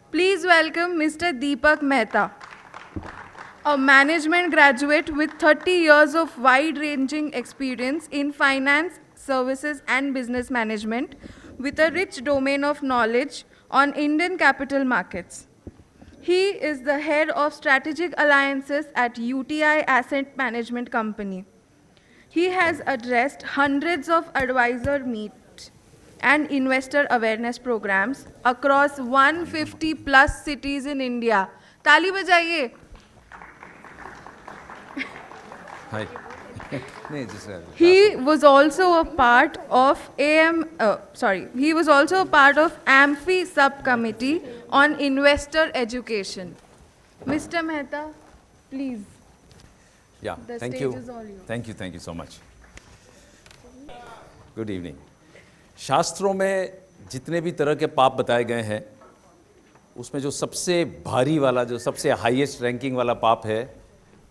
Please welcome Mr. Deepak Mehta, a management graduate with 30 years of wide-ranging experience in finance, services and business management, with a rich domain of knowledge on Indian capital markets. He is the head of strategic alliances at UTI Asset Management Company. He has addressed hundreds of advisor meets and investor awareness programs across 150 plus cities in India. ताली बजाइए. Hi. He was also a part of he was also a part of AMFI subcommittee on investor education. Mr. Mehta, please. Yeah, The thank stage you. is all yours. Thank you so much. Good evening. शास्त्रों में जितने भी तरह के पाप बताए गए हैं, उसमें जो सबसे भारी वाला, जो सबसे हाईएस्ट रैंकिंग वाला पाप है,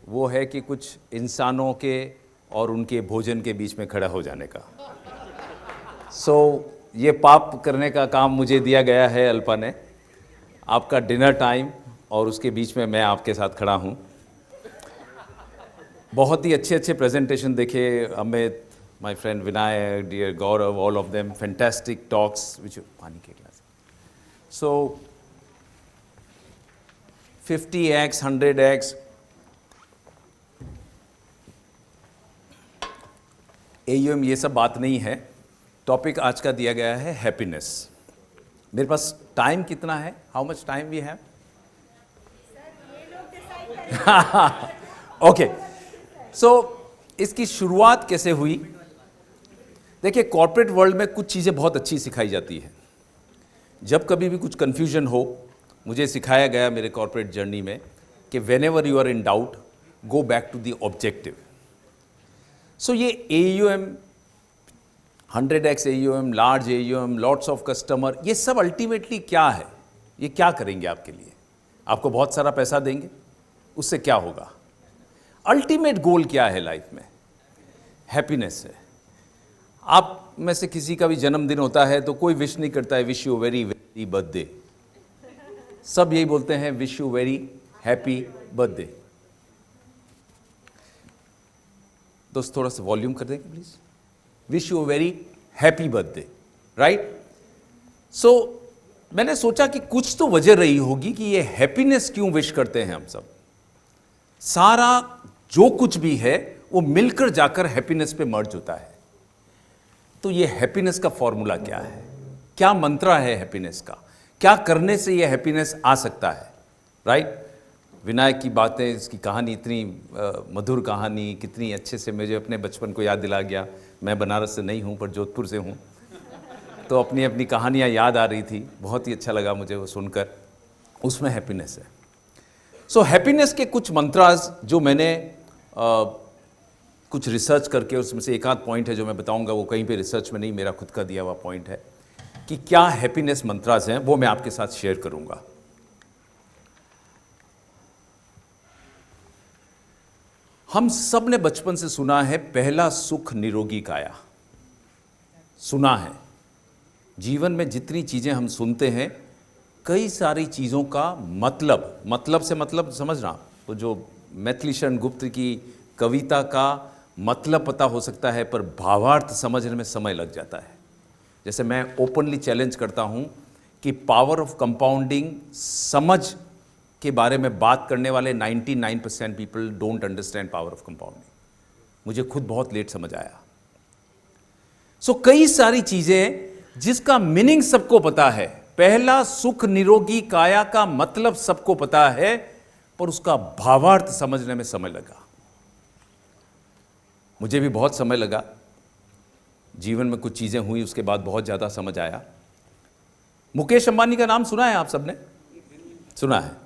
वो है कि कुछ इंसानों के और उनके भोजन के बीच में खड़ा हो जाने का. ये पाप करने का काम मुझे दिया गया है अल्पा ने. आपका डिनर टाइम और उसके बीच में मैं आपके साथ खड़ा हूँ. बहुत ही अच्छे प्रेजेंटेशन देखे, Amit, my friend Vinayak, dear Gaurav, all of them, fantastic talks, which पानी के glass. So 50x, 100x, AUM ये सब बात नहीं है. टॉपिक आज का दिया गया है हैप्पीनेस. मेरे पास टाइम कितना है? How much time we have? Okay, so इसकी शुरुआत कैसे हुई? देखिए, कॉर्पोरेट वर्ल्ड में कुछ चीज़ें बहुत अच्छी सिखाई जाती हैं. जब कभी भी कुछ कन्फ्यूजन हो, मुझे सिखाया गया मेरे कॉर्पोरेट जर्नी में कि whenever you are in doubt, go back to the objective. So ये AUM, 100x AUM, large AUM, lots of customer, ये सब अल्टीमेटली क्या है? ये क्या करेंगे आपके लिए? आपको बहुत सारा पैसा देंगे, उससे क्या होगा? अल्टीमेट गोल क्या है लाइफ में? हैप्पीनेस है. आप में से किसी का भी जन्मदिन होता है तो कोई विश नहीं करता है wish you very very birthday. सब यही बोलते हैं wish you very happy birthday. दोस्त थोड़ा सा वॉल्यूम कर देंगे please. Wish you very happy birthday, right? So मैंने सोचा कि कुछ तो वजह रही होगी कि ये हैप्पीनेस क्यों विश करते हैं हम सब. सारा जो कुछ भी है वो मिलकर जाकर हैप्पीनेस पे मर्ज होता है. तो ये हैप्पीनेस का फॉर्मूला क्या है? क्या मंत्र है हैप्पीनेस का? क्या करने से ये हैप्पीनेस आ सकता है, राइट? विनायक की बातें, इसकी कहानी इतनी मधुर कहानी, कितनी अच्छे से मुझे अपने बचपन को याद दिला गया. मैं बनारस से नहीं हूँ पर जोधपुर से हूँ, तो अपनी अपनी कहानियाँ याद आ रही थी. बहुत ही अच्छा लगा मुझे वो सुनकर. उसमें हैप्पीनेस है. सो हैप्पीनेस के कुछ मंत्रास जो मैंने कुछ रिसर्च करके, उसमें से एक आध पॉइंट है जो मैं बताऊंगा, वो कहीं पे रिसर्च में नहीं, मेरा खुद का दिया हुआ पॉइंट है कि क्या हैप्पीनेस मंत्रास हैं, वो मैं आपके साथ शेयर करूंगा. हम सब ने बचपन से सुना है पहला सुख निरोगी काया. सुना है. जीवन में जितनी चीजें हम सुनते हैं, कई सारी चीजों का मतलब से मतलब समझना, वो जो मैथिलीशरण गुप्त की कविता का मतलब पता हो सकता है पर भावार्थ समझने में समय लग जाता है. जैसे मैं ओपनली चैलेंज करता हूं कि पावर ऑफ कंपाउंडिंग समझ के बारे में बात करने वाले 99% people don't understand power of compounding. मुझे खुद बहुत लेट समझ आया. सो कई सारी चीजें जिसका मीनिंग सबको पता है, पहला सुख निरोगी काया का मतलब सबको पता है, पर उसका भावार्थ समझने में समय लगा. मुझे भी बहुत समय लगा. जीवन में कुछ चीजें हुई, उसके बाद बहुत ज्यादा समझ आया. मुकेश अंबानी का नाम सुना है आप सबने? सुना है.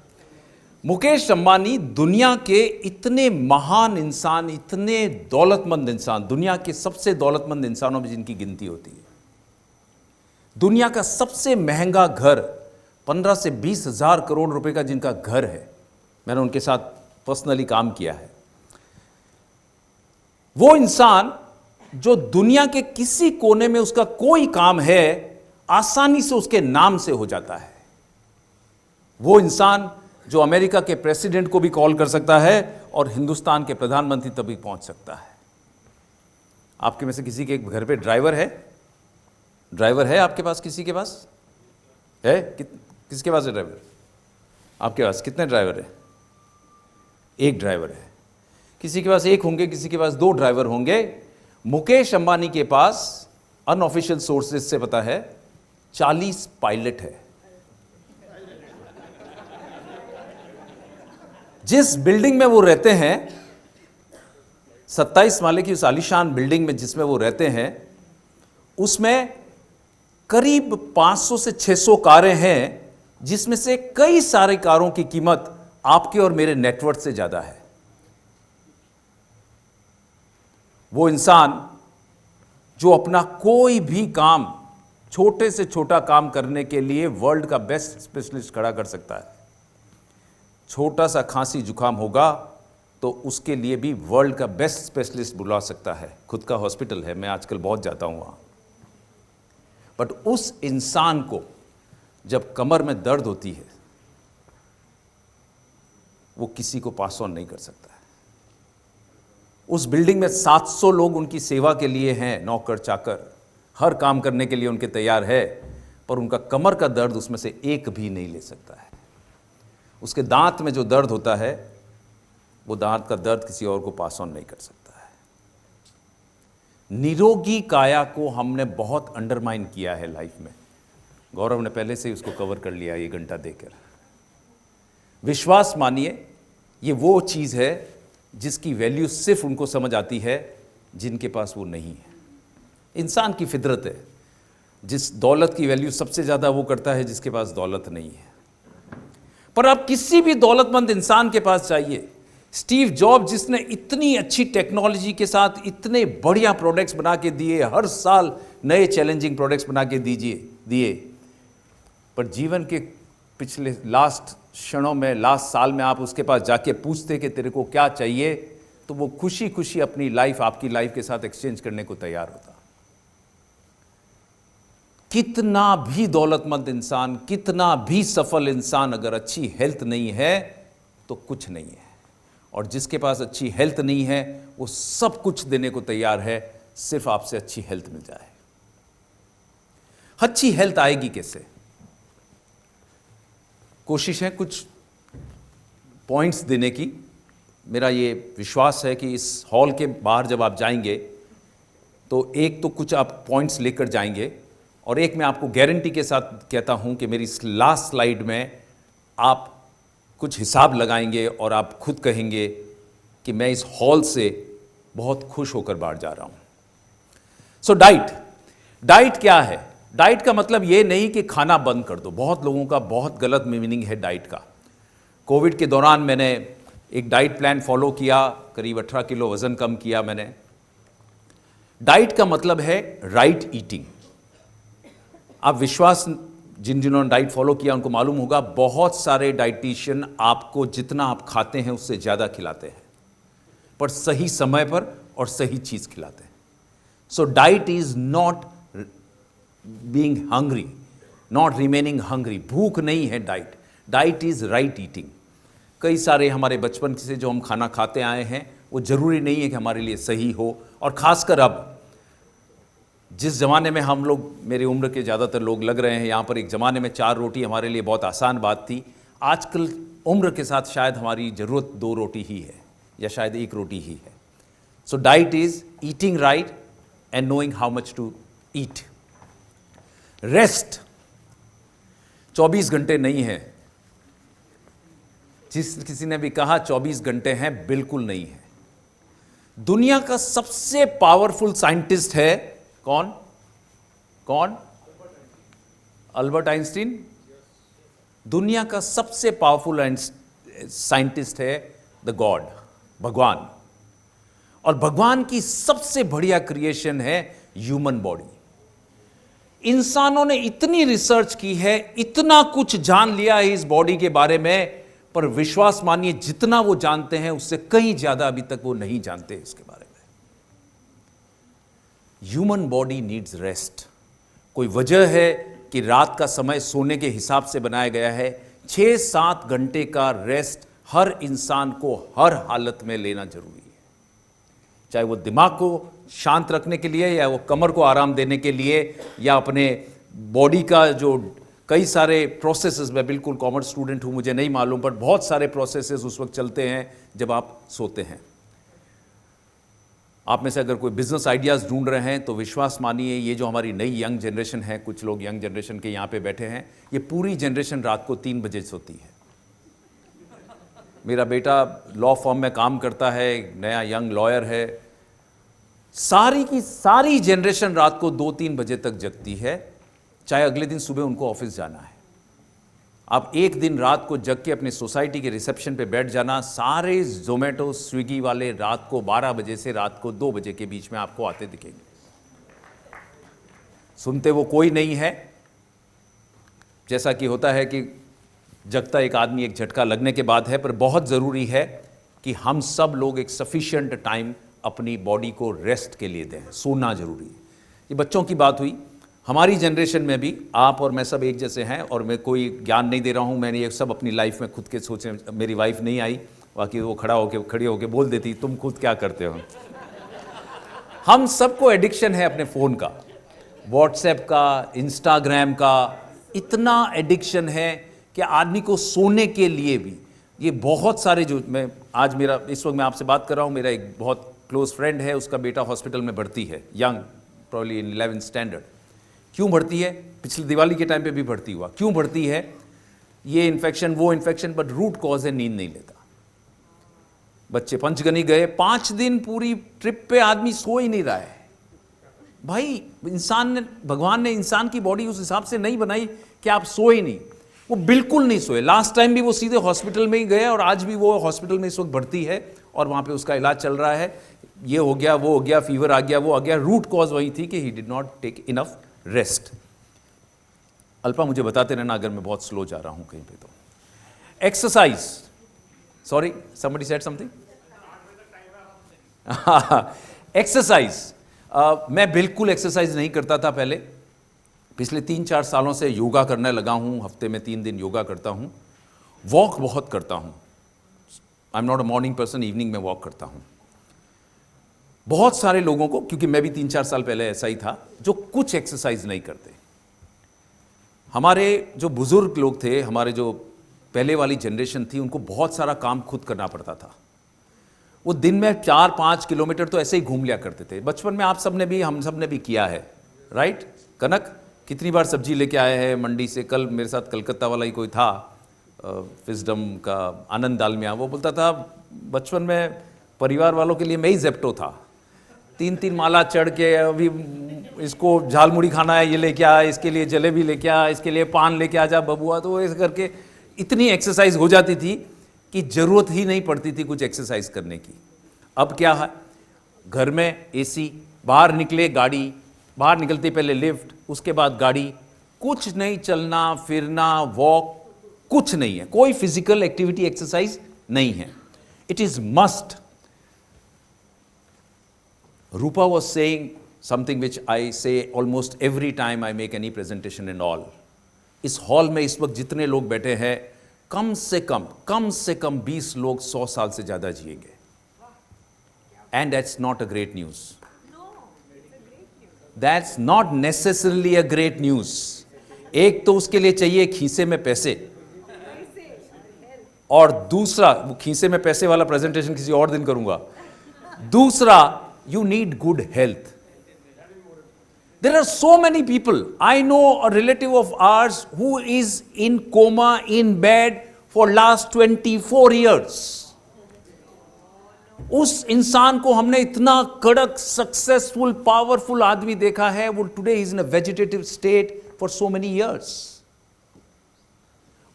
मुकेश अंबानी दुनिया के इतने महान इंसान, इतने दौलतमंद इंसान, दुनिया के सबसे दौलतमंद इंसानों में जिनकी गिनती होती है. दुनिया का सबसे महंगा घर, 15 से 20 हजार करोड़ रुपए का जिनका घर है, मैंने उनके साथ पर्सनली काम किया है. वो इंसान जो दुनिया के किसी कोने में उसका कोई काम है, आसानी से उसके नाम से हो जाता है. वो इंसान जो अमेरिका के प्रेसिडेंट को भी कॉल कर सकता है और हिंदुस्तान के प्रधानमंत्री तक भी पहुंच सकता है। आपके में से किसी के घर पे ड्राइवर है? ड्राइवर है आपके पास? किसी के पास है? किसके पास है ड्राइवर? आपके पास कितने ड्राइवर है? एक ड्राइवर है। किसी के पास एक होंगे, किसी के पास 2 ड्राइवर होंगे। मुकेश अंबानी के पास अनऑफिशियल सोर्सेज से पता है 40 पायलट है। जिस बिल्डिंग में वो रहते हैं, 27 माले की उस आलीशान बिल्डिंग में जिसमें वो रहते हैं, उसमें करीब 500 से 600 कारें हैं, जिसमें से कई सारे कारों की कीमत आपके और मेरे नेटवर्थ से ज्यादा है। वो इंसान जो अपना कोई भी काम, छोटे से छोटा काम करने के लिए वर्ल्ड का बेस्ट स्पेशलिस्ट खड़ा कर सकता है। छोटा सा खांसी जुकाम होगा तो उसके लिए भी वर्ल्ड का बेस्ट स्पेशलिस्ट बुला सकता है। खुद का हॉस्पिटल है, मैं आजकल बहुत जाता हूं वहां। बट उस इंसान को जब कमर में दर्द होती है, वो किसी को पास ऑन नहीं कर सकता है। उस बिल्डिंग में 700 लोग उनकी सेवा के लिए हैं, नौकर चाकर, हर काम करने के लिए उनके तैयार है, पर उनका कमर का दर्द उसमें से एक भी नहीं ले सकता है। उसके दांत में जो दर्द होता है, वो दांत का दर्द किसी और को पास ऑन नहीं कर सकता है। निरोगी काया को हमने बहुत अंडरमाइन किया है लाइफ में। गौरव ने पहले से ही उसको कवर कर लिया ये घंटा देकर। विश्वास मानिए, ये वो चीज़ है जिसकी वैल्यू सिर्फ उनको समझ आती है जिनके पास वो नहीं है। इंसान की फितरत है, जिस दौलत की वैल्यू सबसे ज़्यादा वो करता है जिसके पास दौलत नहीं है। पर आप किसी भी दौलतमंद इंसान के पास जाइए, स्टीव जॉब जिसने इतनी अच्छी टेक्नोलॉजी के साथ इतने बढ़िया प्रोडक्ट्स बना के दिए, हर साल नए चैलेंजिंग प्रोडक्ट्स बना के दिए, पर जीवन के पिछले लास्ट क्षणों में, लास्ट साल में आप उसके पास जाके पूछते कि तेरे को क्या चाहिए, तो वो खुशी खुशी अपनी लाइफ आपकी लाइफ के साथ एक्सचेंज करने को तैयार होता। कितना भी दौलतमंद इंसान, कितना भी सफल इंसान, अगर अच्छी हेल्थ नहीं है तो कुछ नहीं है। और जिसके पास अच्छी हेल्थ नहीं है, वो सब कुछ देने को तैयार है, सिर्फ आपसे अच्छी हेल्थ मिल जाए। अच्छी हेल्थ आएगी कैसे? कोशिश है कुछ पॉइंट्स देने की। मेरा ये विश्वास है कि इस हॉल के बाहर जब आप जाएंगे तो एक तो कुछ आप पॉइंट्स लेकर जाएंगे, और एक मैं आपको गारंटी के साथ कहता हूं कि मेरी इस लास्ट स्लाइड में आप कुछ हिसाब लगाएंगे और आप खुद कहेंगे कि मैं इस हॉल से बहुत खुश होकर बाहर जा रहा हूं। सो डाइट क्या है? डाइट का मतलब ये नहीं कि खाना बंद कर दो। बहुत लोगों का बहुत गलत मीनिंग है डाइट का। कोविड के दौरान मैंने एक डाइट प्लान फॉलो किया, करीब 18 किलो वजन कम किया मैंने। डाइट का मतलब है राइट ईटिंग। आप विश्वास, जिन्होंने डाइट फॉलो किया उनको मालूम होगा, बहुत सारे डाइटिशियन आपको जितना आप खाते हैं उससे ज़्यादा खिलाते हैं, पर सही समय पर और सही चीज़ खिलाते हैं। So diet is not being hungry, not remaining hungry. भूख नहीं है diet. Diet is right eating. कई सारे हमारे बचपन से जो हम खाना खाते आए हैं वो ज़रूरी नहीं है कि हमारे लिए सही हो। और ख़ासकर अब जिस ज़माने में हम लोग, मेरे उम्र के ज़्यादातर लोग लग रहे हैं यहाँ पर, एक ज़माने में 4 रोटी हमारे लिए बहुत आसान बात थी। आजकल उम्र के साथ शायद हमारी ज़रूरत 2 रोटी ही है, या शायद 1 रोटी ही है। So diet is eating right and knowing how much to eat. Rest 24 घंटे नहीं है। किसी ने भी कहा 24 घंटे हैं, बिल्कुल नहीं है। दुनिया का सबसे पावरफुल साइंटिस्ट है कौन? Albert Einstein. दुनिया का सबसे पावरफुल साइंटिस्ट है द गॉड, भगवान। और भगवान की सबसे बढ़िया क्रिएशन है ह्यूमन बॉडी। इंसानों ने इतनी रिसर्च की है, इतना कुछ जान लिया है इस बॉडी के बारे में, पर विश्वास मानिए जितना वो जानते हैं उससे कहीं ज्यादा अभी तक वो नहीं जानते इसके बारे में। Human body needs rest. कोई वजह है कि रात का समय सोने के हिसाब से बनाया गया है, 6-7 घंटे का रेस्ट हर इंसान को हर हालत में लेना जरूरी है, चाहे वो दिमाग को शांत रखने के लिए या वो कमर को आराम देने के लिए या अपने बॉडी का जो कई सारे प्रोसेसेस, मैं बिल्कुल कॉमर्स स्टूडेंट हूँ, मुझे नहीं मालूम, पर बहुत सारे प्रोसेसेस उस वक्त चलते हैं जब आप सोते हैं। आप में से अगर कोई बिजनेस आइडियाज़ ढूंढ रहे हैं तो विश्वास मानिए, ये जो हमारी नई यंग जनरेशन है, कुछ लोग यंग जनरेशन के यहाँ पे बैठे हैं, ये पूरी जनरेशन रात को 3 बजे सोती है। मेरा बेटा लॉ फर्म में काम करता है, नया यंग लॉयर है, सारी की सारी जनरेशन रात को 2-3 बजे तक जगती है, चाहे अगले दिन सुबह उनको ऑफिस जाना है। आप एक दिन रात को जग के अपनी सोसाइटी के रिसेप्शन पे बैठ जाना, सारे जोमेटो स्विगी वाले रात को 12 बजे से रात को 2 बजे के बीच में आपको आते दिखेंगे। सुनते वो कोई नहीं है, जैसा कि होता है कि जगता एक आदमी एक झटका लगने के बाद है, पर बहुत ज़रूरी है कि हम सब लोग एक सफिशिएंट टाइम अपनी बॉडी को रेस्ट के लिए दें। सोना जरूरी है। ये बच्चों की बात हुई, हमारी जनरेशन में भी आप और मैं सब एक जैसे हैं, और मैं कोई ज्ञान नहीं दे रहा हूँ, मैंने ये सब अपनी लाइफ में खुद के सोचे। मेरी वाइफ नहीं आई, बाकी वो खड़ी होके बोल देती तुम खुद क्या करते हो। हम सबको एडिक्शन है अपने फ़ोन का, व्हाट्सएप का, इंस्टाग्राम का, इतना एडिक्शन है कि आदमी को सोने के लिए भी ये बहुत सारे, जो मैं आज मेरा इस वक्त मैं आपसे बात कर रहा हूँ, मेरा एक बहुत क्लोज फ्रेंड है, उसका बेटा हॉस्पिटल में भर्ती है, young, probably in 11th standard. क्यों भर्ती है? पिछले दिवाली के टाइम पे भी भर्ती हुआ। क्यों भर्ती है? ये इन्फेक्शन वो इन्फेक्शन, बट रूट कॉज है नींद नहीं लेता। बच्चे पंचगनी गए, 5 दिन पूरी ट्रिप पे आदमी सो ही नहीं रहा है। भाई इंसान ने, भगवान ने इंसान की बॉडी उस हिसाब से नहीं बनाई कि आप सो ही नहीं। वो बिल्कुल नहीं सोए। लास्ट टाइम भी वो सीधे हॉस्पिटल में ही गए, और आज भी वो हॉस्पिटल में इस वक्त भर्ती है और वहाँ पे उसका इलाज चल रहा है। ये हो गया, वो हो गया, फीवर आ गया, वो आ गया। रूट कॉज वही थी कि he did not take enough rest. Alpa मुझे बताते रहना अगर मैं बहुत स्लो जा रहा हूँ कहीं पे तो। Exercise, sorry somebody said something. Exercise, मैं बिल्कुल एक्सरसाइज नहीं करता था पहले। पिछले 3-4 सालों से योगा करने लगा हूँ, हफ्ते में 3 दिन योगा करता हूँ। वॉक बहुत करता हूँ। I am not a morning person, evening में वॉक करता हूँ। बहुत सारे लोगों को, क्योंकि मैं भी 3-4 साल पहले ऐसा ही था, जो कुछ एक्सरसाइज नहीं करते। हमारे जो बुजुर्ग लोग थे, हमारे जो पहले वाली जनरेशन थी, उनको बहुत सारा काम खुद करना पड़ता था। वो दिन में 4-5 किलोमीटर तो ऐसे ही घूम लिया करते थे। बचपन में आप सब ने भी, हम सब ने भी किया है, राइट? कनक कितनी बार सब्जी लेके आए हैं मंडी से। कल मेरे साथ कलकत्ता वाला ही कोई था, विजडम का आनंद दालमिया, वो बोलता था बचपन में परिवार वालों के लिए मैं ही जेप्टो था। 3-3 माला चढ़ के, अभी इसको झालमुड़ी खाना है, ये लेके आ, इसके लिए जलेबी लेके आ, इसके लिए पान लेके आ जा बबुआ। तो ऐसे करके इतनी एक्सरसाइज हो जाती थी कि जरूरत ही नहीं पड़ती थी कुछ एक्सरसाइज करने की। अब क्या है, घर में एसी, बाहर निकले गाड़ी, बाहर निकलते पहले लिफ्ट, उसके बाद गाड़ी, कुछ नहीं, चलना फिरना, वॉक, कुछ नहीं है। कोई फिजिकल एक्टिविटी, एक्सरसाइज नहीं है। It is must. Rupa was saying something which I say almost every time I make any presentation and all. इस हॉल में इस वक्त जितने लोग बैठे हैं, कम से कम 20 लोग 100 साल से ज्यादा जिएंगे। And that's not a great news. That's not necessarily a great news. एक तो उसके लिए चाहिए खीसे में पैसे, और दूसरा, वो खीसे में पैसे वाला प्रेजेंटेशन किसी और दिन करूंगा। दूसरा, you need good health. There are so many people. I know a relative of ours who is in coma in bed for last 24 years. उस इंसान को हमने इतना कड़क, सक्सेसफुल, पावरफुल आदमी देखा है, वो today is in a vegetative state for so many years.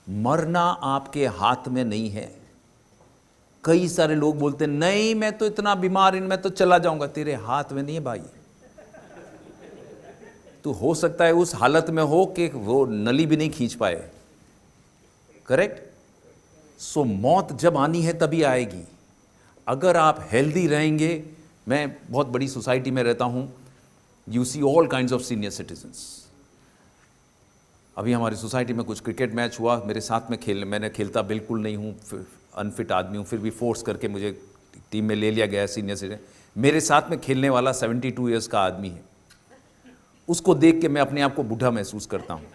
मरना आपके हाथ में नहीं है। कई सारे लोग बोलते हैं नहीं मैं तो इतना बीमार, मैं तो चला जाऊंगा। तेरे हाथ में नहीं है भाई। तो हो सकता है उस हालत में हो कि वो नली भी नहीं खींच पाए। करेक्ट? सो मौत जब आनी है तभी आएगी। अगर आप हेल्दी रहेंगे, मैं बहुत बड़ी सोसाइटी में रहता हूं, you see all kinds of senior citizens. अभी हमारी सोसाइटी में कुछ क्रिकेट मैच हुआ, मेरे साथ में मैंने खेलता बिल्कुल नहीं हूँ, अनफिट आदमी हूँ, फिर भी फोर्स करके मुझे टीम में ले लिया गया सीनियर सिटीजन। मेरे साथ में खेलने वाला 72 ईयर्स का आदमी है, उसको देख के मैं अपने आप को बूढ़ा महसूस करता हूँ।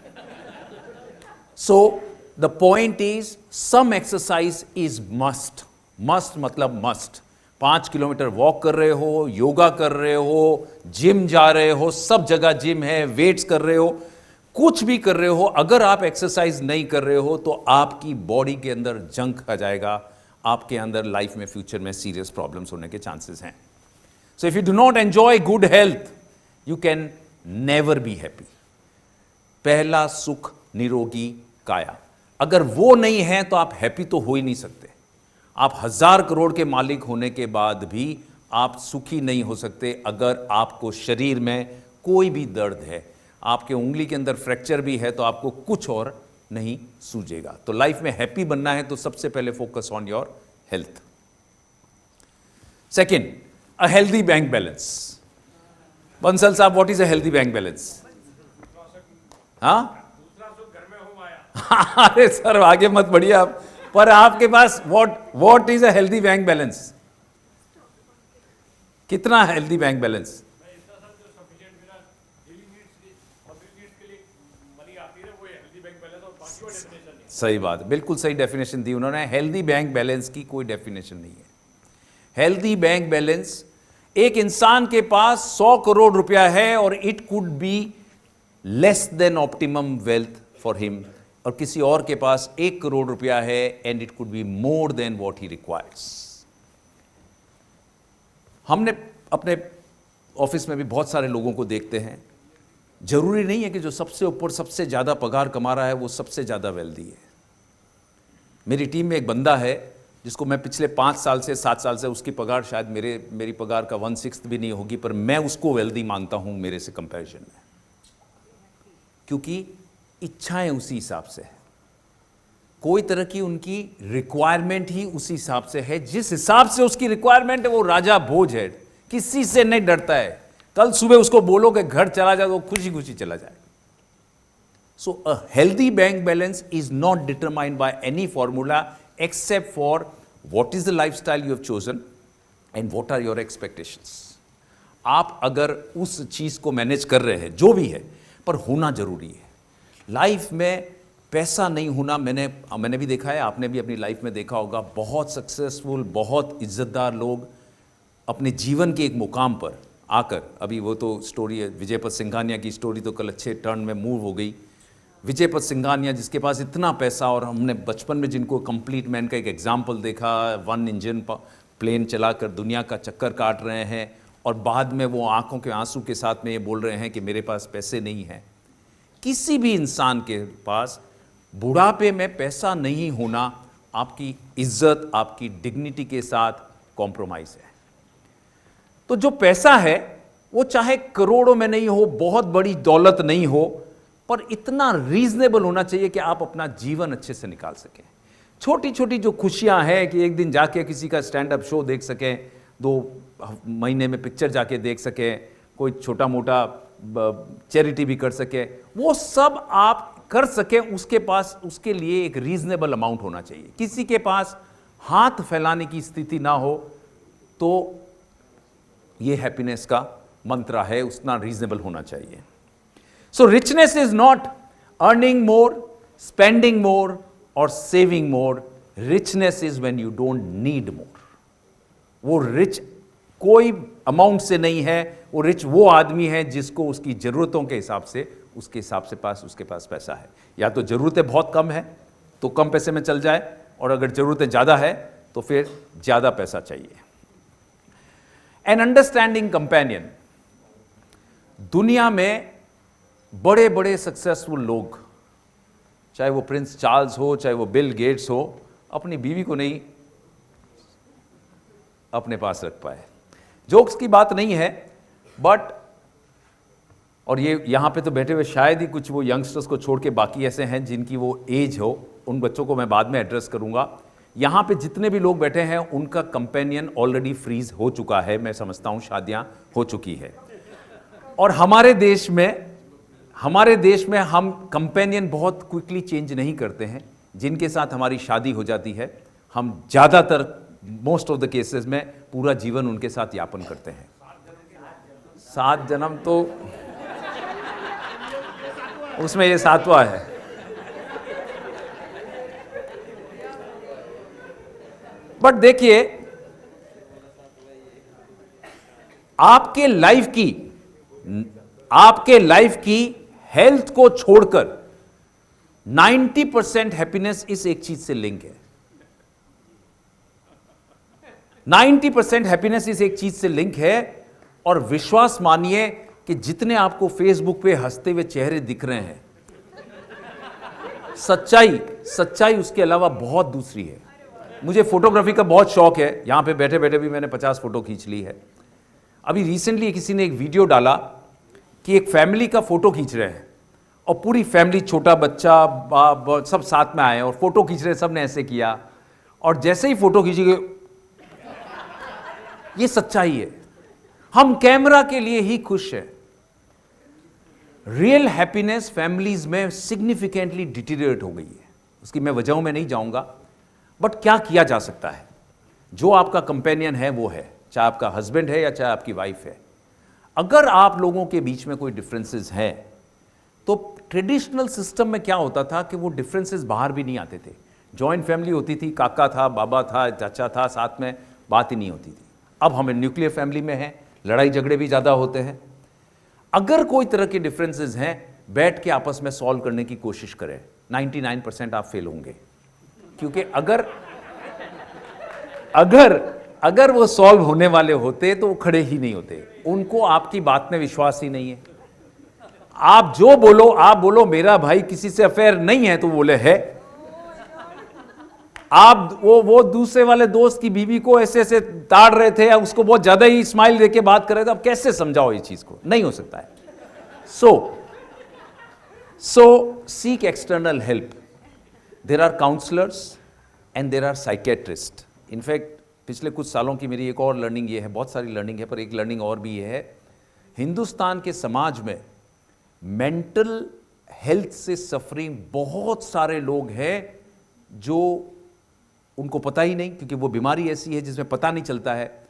So the point is some exercise is must. Must मतलब मस्ट। 5 किलोमीटर वॉक कर रहे हो, योगा कर रहे हो, जिम जा रहे हो, सब जगह जिम है, वेट्स कर रहे हो, कुछ भी कर रहे हो, अगर आप एक्सरसाइज नहीं कर रहे हो तो आपकी बॉडी के अंदर जंक आ जाएगा, आपके अंदर लाइफ में फ्यूचर में सीरियस प्रॉब्लम्स होने के चांसेस हैं। So if you do not enjoy good health you can never be happy. पहला सुख निरोगी काया, अगर वो नहीं है तो आप हैप्पी तो हो ही नहीं सकते। आप 1000 करोड़ के मालिक होने के बाद भी आप सुखी नहीं हो सकते अगर आपको शरीर में कोई भी दर्द है, आपके उंगली के अंदर फ्रैक्चर भी है तो आपको कुछ और नहीं सूझेगा। तो लाइफ में हैप्पी बनना है तो सबसे पहले focus on your health. Second, a healthy bank balance. Bansal साहब, what is a healthy bank balance? हाँ अरे सर आगे मत बढ़िए आप, पर आपके पास what is a healthy bank balance? कितना हेल्दी बैंक बैलेंस? सही बात, बिल्कुल सही डेफिनेशन दी उन्होंने। हेल्दी बैंक बैलेंस की कोई डेफिनेशन नहीं है। हेल्दी बैंक बैलेंस, एक इंसान के पास 100 करोड़ रुपया है और it could be less than optimum wealth for him, और किसी और के पास 1 करोड़ रुपया है and it could be more than what he requires. हमने अपने ऑफिस में भी बहुत सारे लोगों को देखते हैं, जरूरी नहीं है कि जो सबसे ऊपर सबसे ज्यादा पगार कमा रहा है वो सबसे ज्यादा वेल्दी है। मेरी टीम में एक बंदा है जिसको मैं पिछले 5 साल से 7 साल से, उसकी पगार शायद मेरी पगार का 1/6 भी नहीं होगी, पर मैं उसको वेल्दी मानता हूं मेरे से कंपैरिजन में, क्योंकि इच्छाएं उसी हिसाब से है, कोई तरह की उनकी रिक्वायरमेंट ही उसी हिसाब से है। जिस हिसाब से उसकी रिक्वायरमेंट है वो राजा भोज है, किसी से नहीं डरता है। कल सुबह उसको बोलो कि घर चला जाए तो खुशी खुशी चला जाए। So a healthy bank balance is not determined by any formula except for what is the lifestyle you have chosen and what are your expectations. आप अगर उस चीज को मैनेज कर रहे हैं, जो भी है, पर होना जरूरी है। लाइफ में पैसा नहीं होना, मैंने भी देखा है, आपने भी अपनी लाइफ में देखा होगा, बहुत सक्सेसफुल, बहुत इज्जतदार लोग अपने जीवन के एक मुकाम पर आकर, अभी वो तो स्टोरी है विजयपत सिंघानिया की स्टोरी, तो कल अच्छे टर्न में मूव हो गई। विजयपत सिंघानिया जिसके पास इतना पैसा, और हमने बचपन में जिनको कंप्लीट मैन का एक एग्जाम्पल देखा, 1 इंजन प्लेन चलाकर दुनिया का चक्कर काट रहे हैं, और बाद में वो आंखों के आंसू के साथ में ये बोल रहे हैं कि मेरे पास पैसे नहीं हैं। किसी भी इंसान के पास बुढ़ापे में पैसा नहीं होना आपकी इज्जत, आपकी डिग्निटी के साथ कॉम्प्रोमाइज है। तो जो पैसा है वो चाहे करोड़ों में नहीं हो, बहुत बड़ी दौलत नहीं हो, पर इतना रीजनेबल होना चाहिए कि आप अपना जीवन अच्छे से निकाल सकें। छोटी छोटी जो खुशियां हैं कि एक दिन जाके किसी का स्टैंड अप शो देख सकें, 2 महीने में पिक्चर जाके देख सकें, कोई छोटा मोटा चैरिटी भी कर सके, वो सब आप कर सकें, उसके पास उसके लिए एक रीजनेबल अमाउंट होना चाहिए। किसी के पास हाथ फैलाने की स्थिति ना हो तो ये हैप्पीनेस का मंत्र है, उतना रीजनेबल होना चाहिए। So richness is not earning more, spending more और saving more. Richness is when you don't need more. वो रिच कोई अमाउंट से नहीं है, वो रिच वो आदमी है जिसको उसकी जरूरतों के हिसाब से उसके पास पैसा है। या तो जरूरतें बहुत कम है तो कम पैसे में चल जाए, और अगर जरूरतें ज्यादा है तो फिर ज्यादा पैसा चाहिए। An understanding companion. दुनिया में बड़े बड़े सक्सेसफुल लोग, चाहे वो प्रिंस चार्ल्स हो, चाहे वो बिल गेट्स हो, अपनी बीवी को नहीं अपने पास रख पाए। जोक्स की बात नहीं है, बट और ये यहाँ पे तो बैठे हुए शायद ही कुछ वो यंगस्टर्स को छोड़ के बाकी ऐसे हैं जिनकी वो एज हो, उन बच्चों को मैं बाद में एड्रेस करूंगा। यहाँ पे जितने भी लोग बैठे हैं उनका कंपेनियन ऑलरेडी फ्रीज हो चुका है, मैं समझता हूँ शादियाँ हो चुकी है। और हमारे देश में हमारे देश में हम कंपेनियन बहुत क्विकली चेंज नहीं करते हैं। जिनके साथ हमारी शादी हो जाती है, हम ज़्यादातर मोस्ट ऑफ द केसेस में पूरा जीवन उनके साथ यापन करते हैं। 7 जन्म तो उसमें ये 7वां है। बट देखिए, आपके लाइफ की हेल्थ को छोड़कर 90% हैप्पीनेस इस एक चीज से लिंक है। 90% हैप्पीनेस इस एक चीज से लिंक है। और विश्वास मानिए कि जितने आपको फेसबुक पे हंसते हुए चेहरे दिख रहे हैं, सच्चाई उसके अलावा बहुत दूसरी है। मुझे फोटोग्राफी का बहुत शौक है। यहां पे बैठे बैठे भी मैंने 50 फोटो खींच ली है। अभी रिसेंटली किसी ने एक वीडियो डाला कि एक फैमिली का फोटो खींच रहे हैं और पूरी फैमिली, छोटा बच्चा, बाप, सब साथ में आए और फोटो खींच रहे हैं। सब ने ऐसे किया और जैसे ही फोटो खींची गई, ये सच्चाई है। हम कैमरा के लिए ही खुश हैं। रियल हैप्पीनेस फैमिलीज में सिग्निफिकेंटली डिटीरियरेट हो गई है। उसकी मैं वजहों में नहीं जाऊंगा, बट क्या किया जा सकता है? जो आपका कंपेनियन है वो है, चाहे आपका हस्बैंड है या चाहे आपकी वाइफ है। अगर आप लोगों के बीच में कोई डिफरेंसेस हैं, तो ट्रेडिशनल सिस्टम में क्या होता था कि वो डिफरेंसेस बाहर भी नहीं आते थे। जॉइंट फैमिली होती थी, काका था, बाबा था, चाचा था, साथ में बात ही नहीं होती थी। अब हमें न्यूक्लियर फैमिली में है, लड़ाई झगड़े भी ज़्यादा होते हैं। अगर कोई तरह के डिफरेंसेस हैं, बैठ के आपस में सॉल्व करने की कोशिश करें। 99% आप फेल होंगे, क्योंकि अगर वो सॉल्व होने वाले होते तो वो खड़े ही नहीं होते। उनको आपकी बात में विश्वास ही नहीं है। आप जो बोलो, आप बोलो मेरा भाई किसी से अफेयर नहीं है, तो बोले है। आप वो दूसरे वाले दोस्त की बीवी को ऐसे ऐसे ताड़ रहे थे या उसको बहुत ज्यादा ही स्माइल देके बात कर रहे थे, अब कैसे समझाओ ये चीज को? नहीं हो सकता है। So seek external help. There are counsellors and there are psychiatrist. In fact पिछले कुछ सालों की मेरी एक और लर्निंग ये है, बहुत सारी लर्निंग है, पर एक लर्निंग और भी ये है, हिंदुस्तान के समाज में मेंटल हेल्थ से सफरिंग बहुत सारे लोग हैं जो उनको पता ही नहीं, क्योंकि वो बीमारी ऐसी है जिसमें पता नहीं चलता है।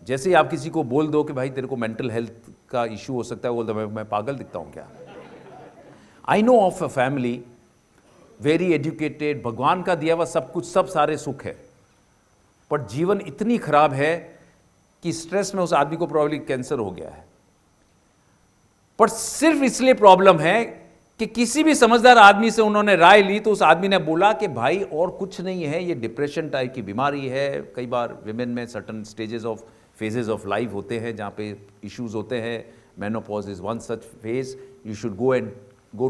जैसे ही आप किसी को बोल दो कि भाई तेरे को मेंटल हेल्थ का इशू हो सकता है, बोलता मैं पागल दिखता हूं क्या? I know of a family very educated, भगवान का दिया हुआ सब कुछ, सब सारे सुख है, पर जीवन इतनी खराब है कि स्ट्रेस में उस आदमी को प्रॉब्ली कैंसर हो गया है। पर सिर्फ इसलिए प्रॉब्लम है कि किसी भी समझदार आदमी से उन्होंने राय ली तो उस आदमी ने बोला कि भाई और कुछ नहीं है, ये डिप्रेशन टाइप की बीमारी है। कई बार विमेन में certain stages of phases of life होते हैं जहाँ पे इश्यूज होते हैं। Menopause is one such phase. You should go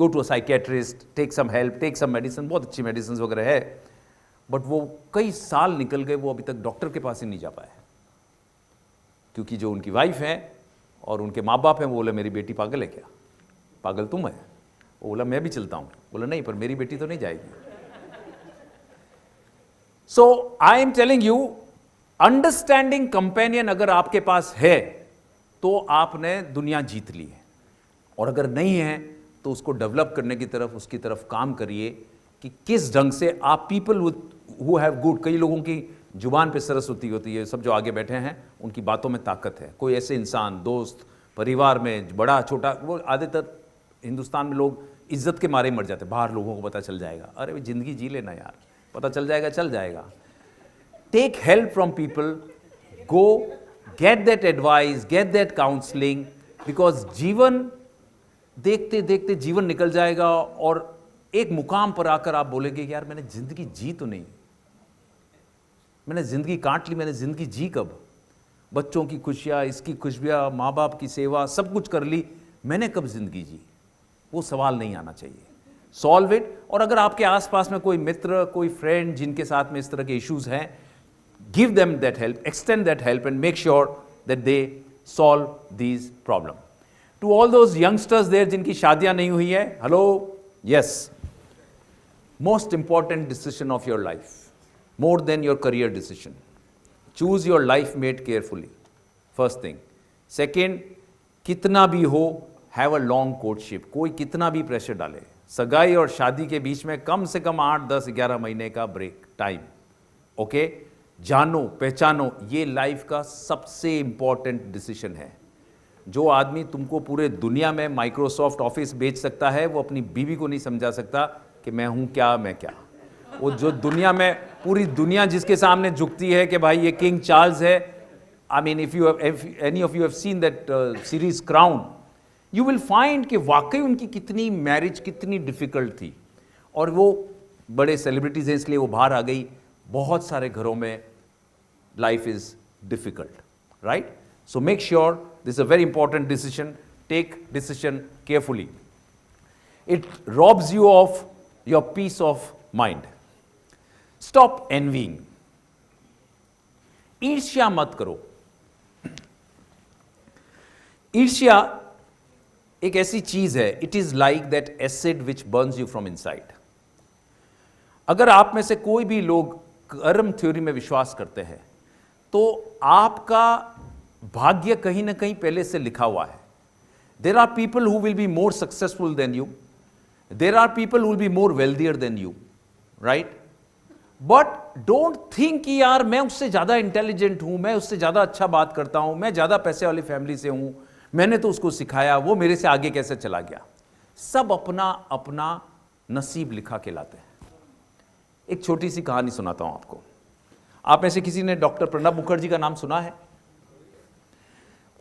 to a psychiatrist, take some help, take some medicine. बहुत अच्छी मेडिसिन वगैरह है, बट वो कई साल निकल गए, वो अभी तक डॉक्टर के पास ही नहीं जा पाए, क्योंकि जो उनकी वाइफ है और उनके माँ बाप हैं वो बोले मेरी बेटी पागल है क्या? पागल तुम है? वो बोला मैं भी चलता हूं। बोला नहीं, पर मेरी बेटी तो नहीं जाएगी। So I am telling you, understanding companion अगर आपके पास है तो आपने दुनिया जीत ली है, और अगर नहीं है तो उसको डेवलप करने की तरफ, उसकी तरफ काम करिए कि किस ढंग से आप पीपल हु हैव गुड। कई लोगों की जुबान पे सरस्वती होती है, सब जो आगे बैठे हैं उनकी बातों में ताकत है। कोई ऐसे इंसान, दोस्त, परिवार में बड़ा छोटा, वो आधेतर हिंदुस्तान में लोग इज्जत के मारे मर जाते, बाहर लोगों को पता चल जाएगा, अरे भाई जिंदगी जी लेना यार, पता चल जाएगा, चल जाएगा। Take help from people, go get that advice, get that counselling, because जीवन देखते देखते जीवन निकल जाएगा और एक मुकाम पर आकर आप बोलेंगे यार मैंने जिंदगी जी तो नहीं, मैंने जिंदगी काट ली, मैंने जिंदगी जी कब? बच्चों की खुशियाँ, इसकी खुशियाँ, माँ बाप की सेवा, सब कुछ कर ली, मैंने कब जिंदगी जी? वो सवाल नहीं आना चाहिए। Solve it. और अगर आपके आसपास में कोई मित्र, कोई फ्रेंड जिनके साथ में इस तरह के इश्यूज हैं, give them that help, extend that help and make sure that they solve these problem. To all those youngsters there जिनकी शादियां नहीं हुई है, hello, yes, most important decision of your life, more than your career decision. Choose your life mate carefully, first thing. Second, कितना भी हो, have a long courtship. कोई कितना भी प्रेशर डाले, सगाई और शादी के बीच में कम से कम 8, 10, 11 महीने का ब्रेक टाइम। ओके, जानो पहचानो, ये लाइफ का सबसे इंपॉर्टेंट डिसीजन है। जो आदमी तुमको पूरे दुनिया में माइक्रोसॉफ्ट ऑफिस बेच सकता है, वो अपनी बीवी को नहीं समझा सकता कि मैं हूं क्या, मैं क्या। वो जो दुनिया में पूरी दुनिया जिसके सामने झुकती है कि भाई ये किंग चार्ल्स है। I mean if any of you have seen that series crown, you will find कि वाकई उनकी कितनी मैरिज कितनी डिफिकल्ट थी, और वो बड़े सेलिब्रिटीज हैं इसलिए वो बाहर आ गई। बहुत सारे घरों में life is difficult, right? So make sure this is a very important decision. Take decision carefully, it robs you of your peace of mind. Stop envying, ईर्ष्या मत करो। ईर्ष्या एक ऐसी चीज है, it is like that acid which burns you from inside. अगर आप में से कोई भी लोग कर्म थ्योरी में विश्वास करते हैं, तो आपका भाग्य कहीं ना कहीं पहले से लिखा हुआ है। There are people who will be more successful than you, there are people who will be more wealthier than you, right? But don't think कि यार मैं उससे ज्यादा इंटेलिजेंट हूं, मैं उससे ज्यादा अच्छा बात करता हूं, मैं ज्यादा पैसे वाली फैमिली से हूं, मैंने तो उसको सिखाया, वो मेरे से आगे कैसे चला गया। सब अपना अपना नसीब लिखा के लाते हैं। एक छोटी सी कहानी सुनाता हूं आपको। आप में से किसी ने डॉक्टर प्रणब मुखर्जी का नाम सुना है?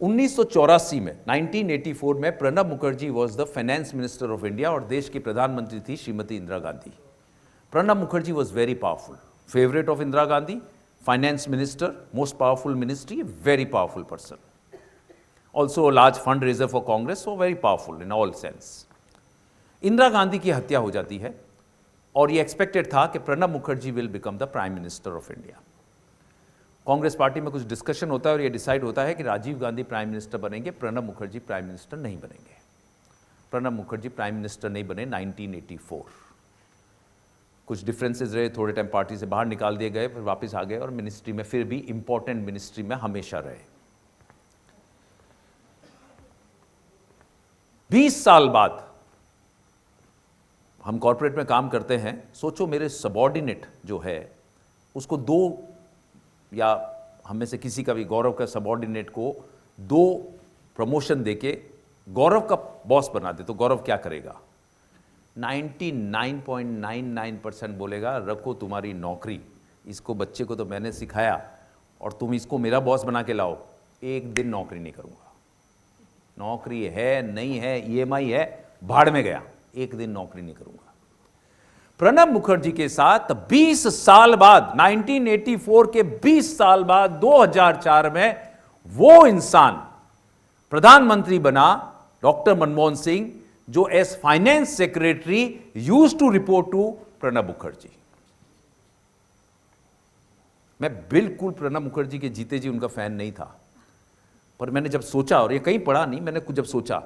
1984 में 1984 में Pranab Mukherjee was the finance minister of India और देश की प्रधानमंत्री थी Shrimati Indira Gandhi. Pranab Mukherjee was very powerful, favourite of Indira Gandhi, finance minister, most powerful ministry, very powerful person, also a large fundraiser for Congress, so very powerful in all sense. Indira Gandhi की हत्या हो जाती है और ये एक्सपेक्टेड था कि Pranab Mukherjee will become the prime minister of India. Congress party में कुछ डिस्कशन होता है और ये डिसाइड होता है कि राजीव गांधी प्राइम मिनिस्टर बनेंगे, प्रणब मुखर्जी प्राइम मिनिस्टर नहीं बनेंगे। प्रणब मुखर्जी प्राइम मिनिस्टर नहीं बने 1984। कुछ डिफरेंसेस रहे, थोड़े टाइम पार्टी से बाहर निकाल दिए गए, फिर वापस आ गए और मिनिस्ट्री में फिर भी इंपॉर्टेंट मिनिस्ट्री में हमेशा रहे। 20 साल बाद हम कॉर्पोरेट में काम करते हैं। सोचो मेरे सबॉर्डिनेट जो है उसको 2, या हम में से किसी का भी, गौरव का सबॉर्डिनेट को 2 प्रमोशन देके गौरव का बॉस बना दे, तो गौरव क्या करेगा? 99.99% बोलेगा रखो तुम्हारी नौकरी, इसको बच्चे को तो मैंने सिखाया और तुम इसको मेरा बॉस बना के लाओ, एक दिन नौकरी नहीं करूंगा। नौकरी है नहीं है, EMI है, भाड़ में गया, एक दिन नौकरी नहीं करूंगा। प्रणब मुखर्जी के साथ 20 साल बाद, 1984 के 20 साल बाद 2004 में वो इंसान प्रधानमंत्री बना, डॉक्टर मनमोहन सिंह, जो as finance secretary used to report to Pranab Mukherjee. मैं बिल्कुल प्रणब मुखर्जी के जीते जी उनका फैन नहीं था, पर मैंने जब सोचा, और ये कहीं पढ़ा नहीं, मैंने कुछ जब सोचा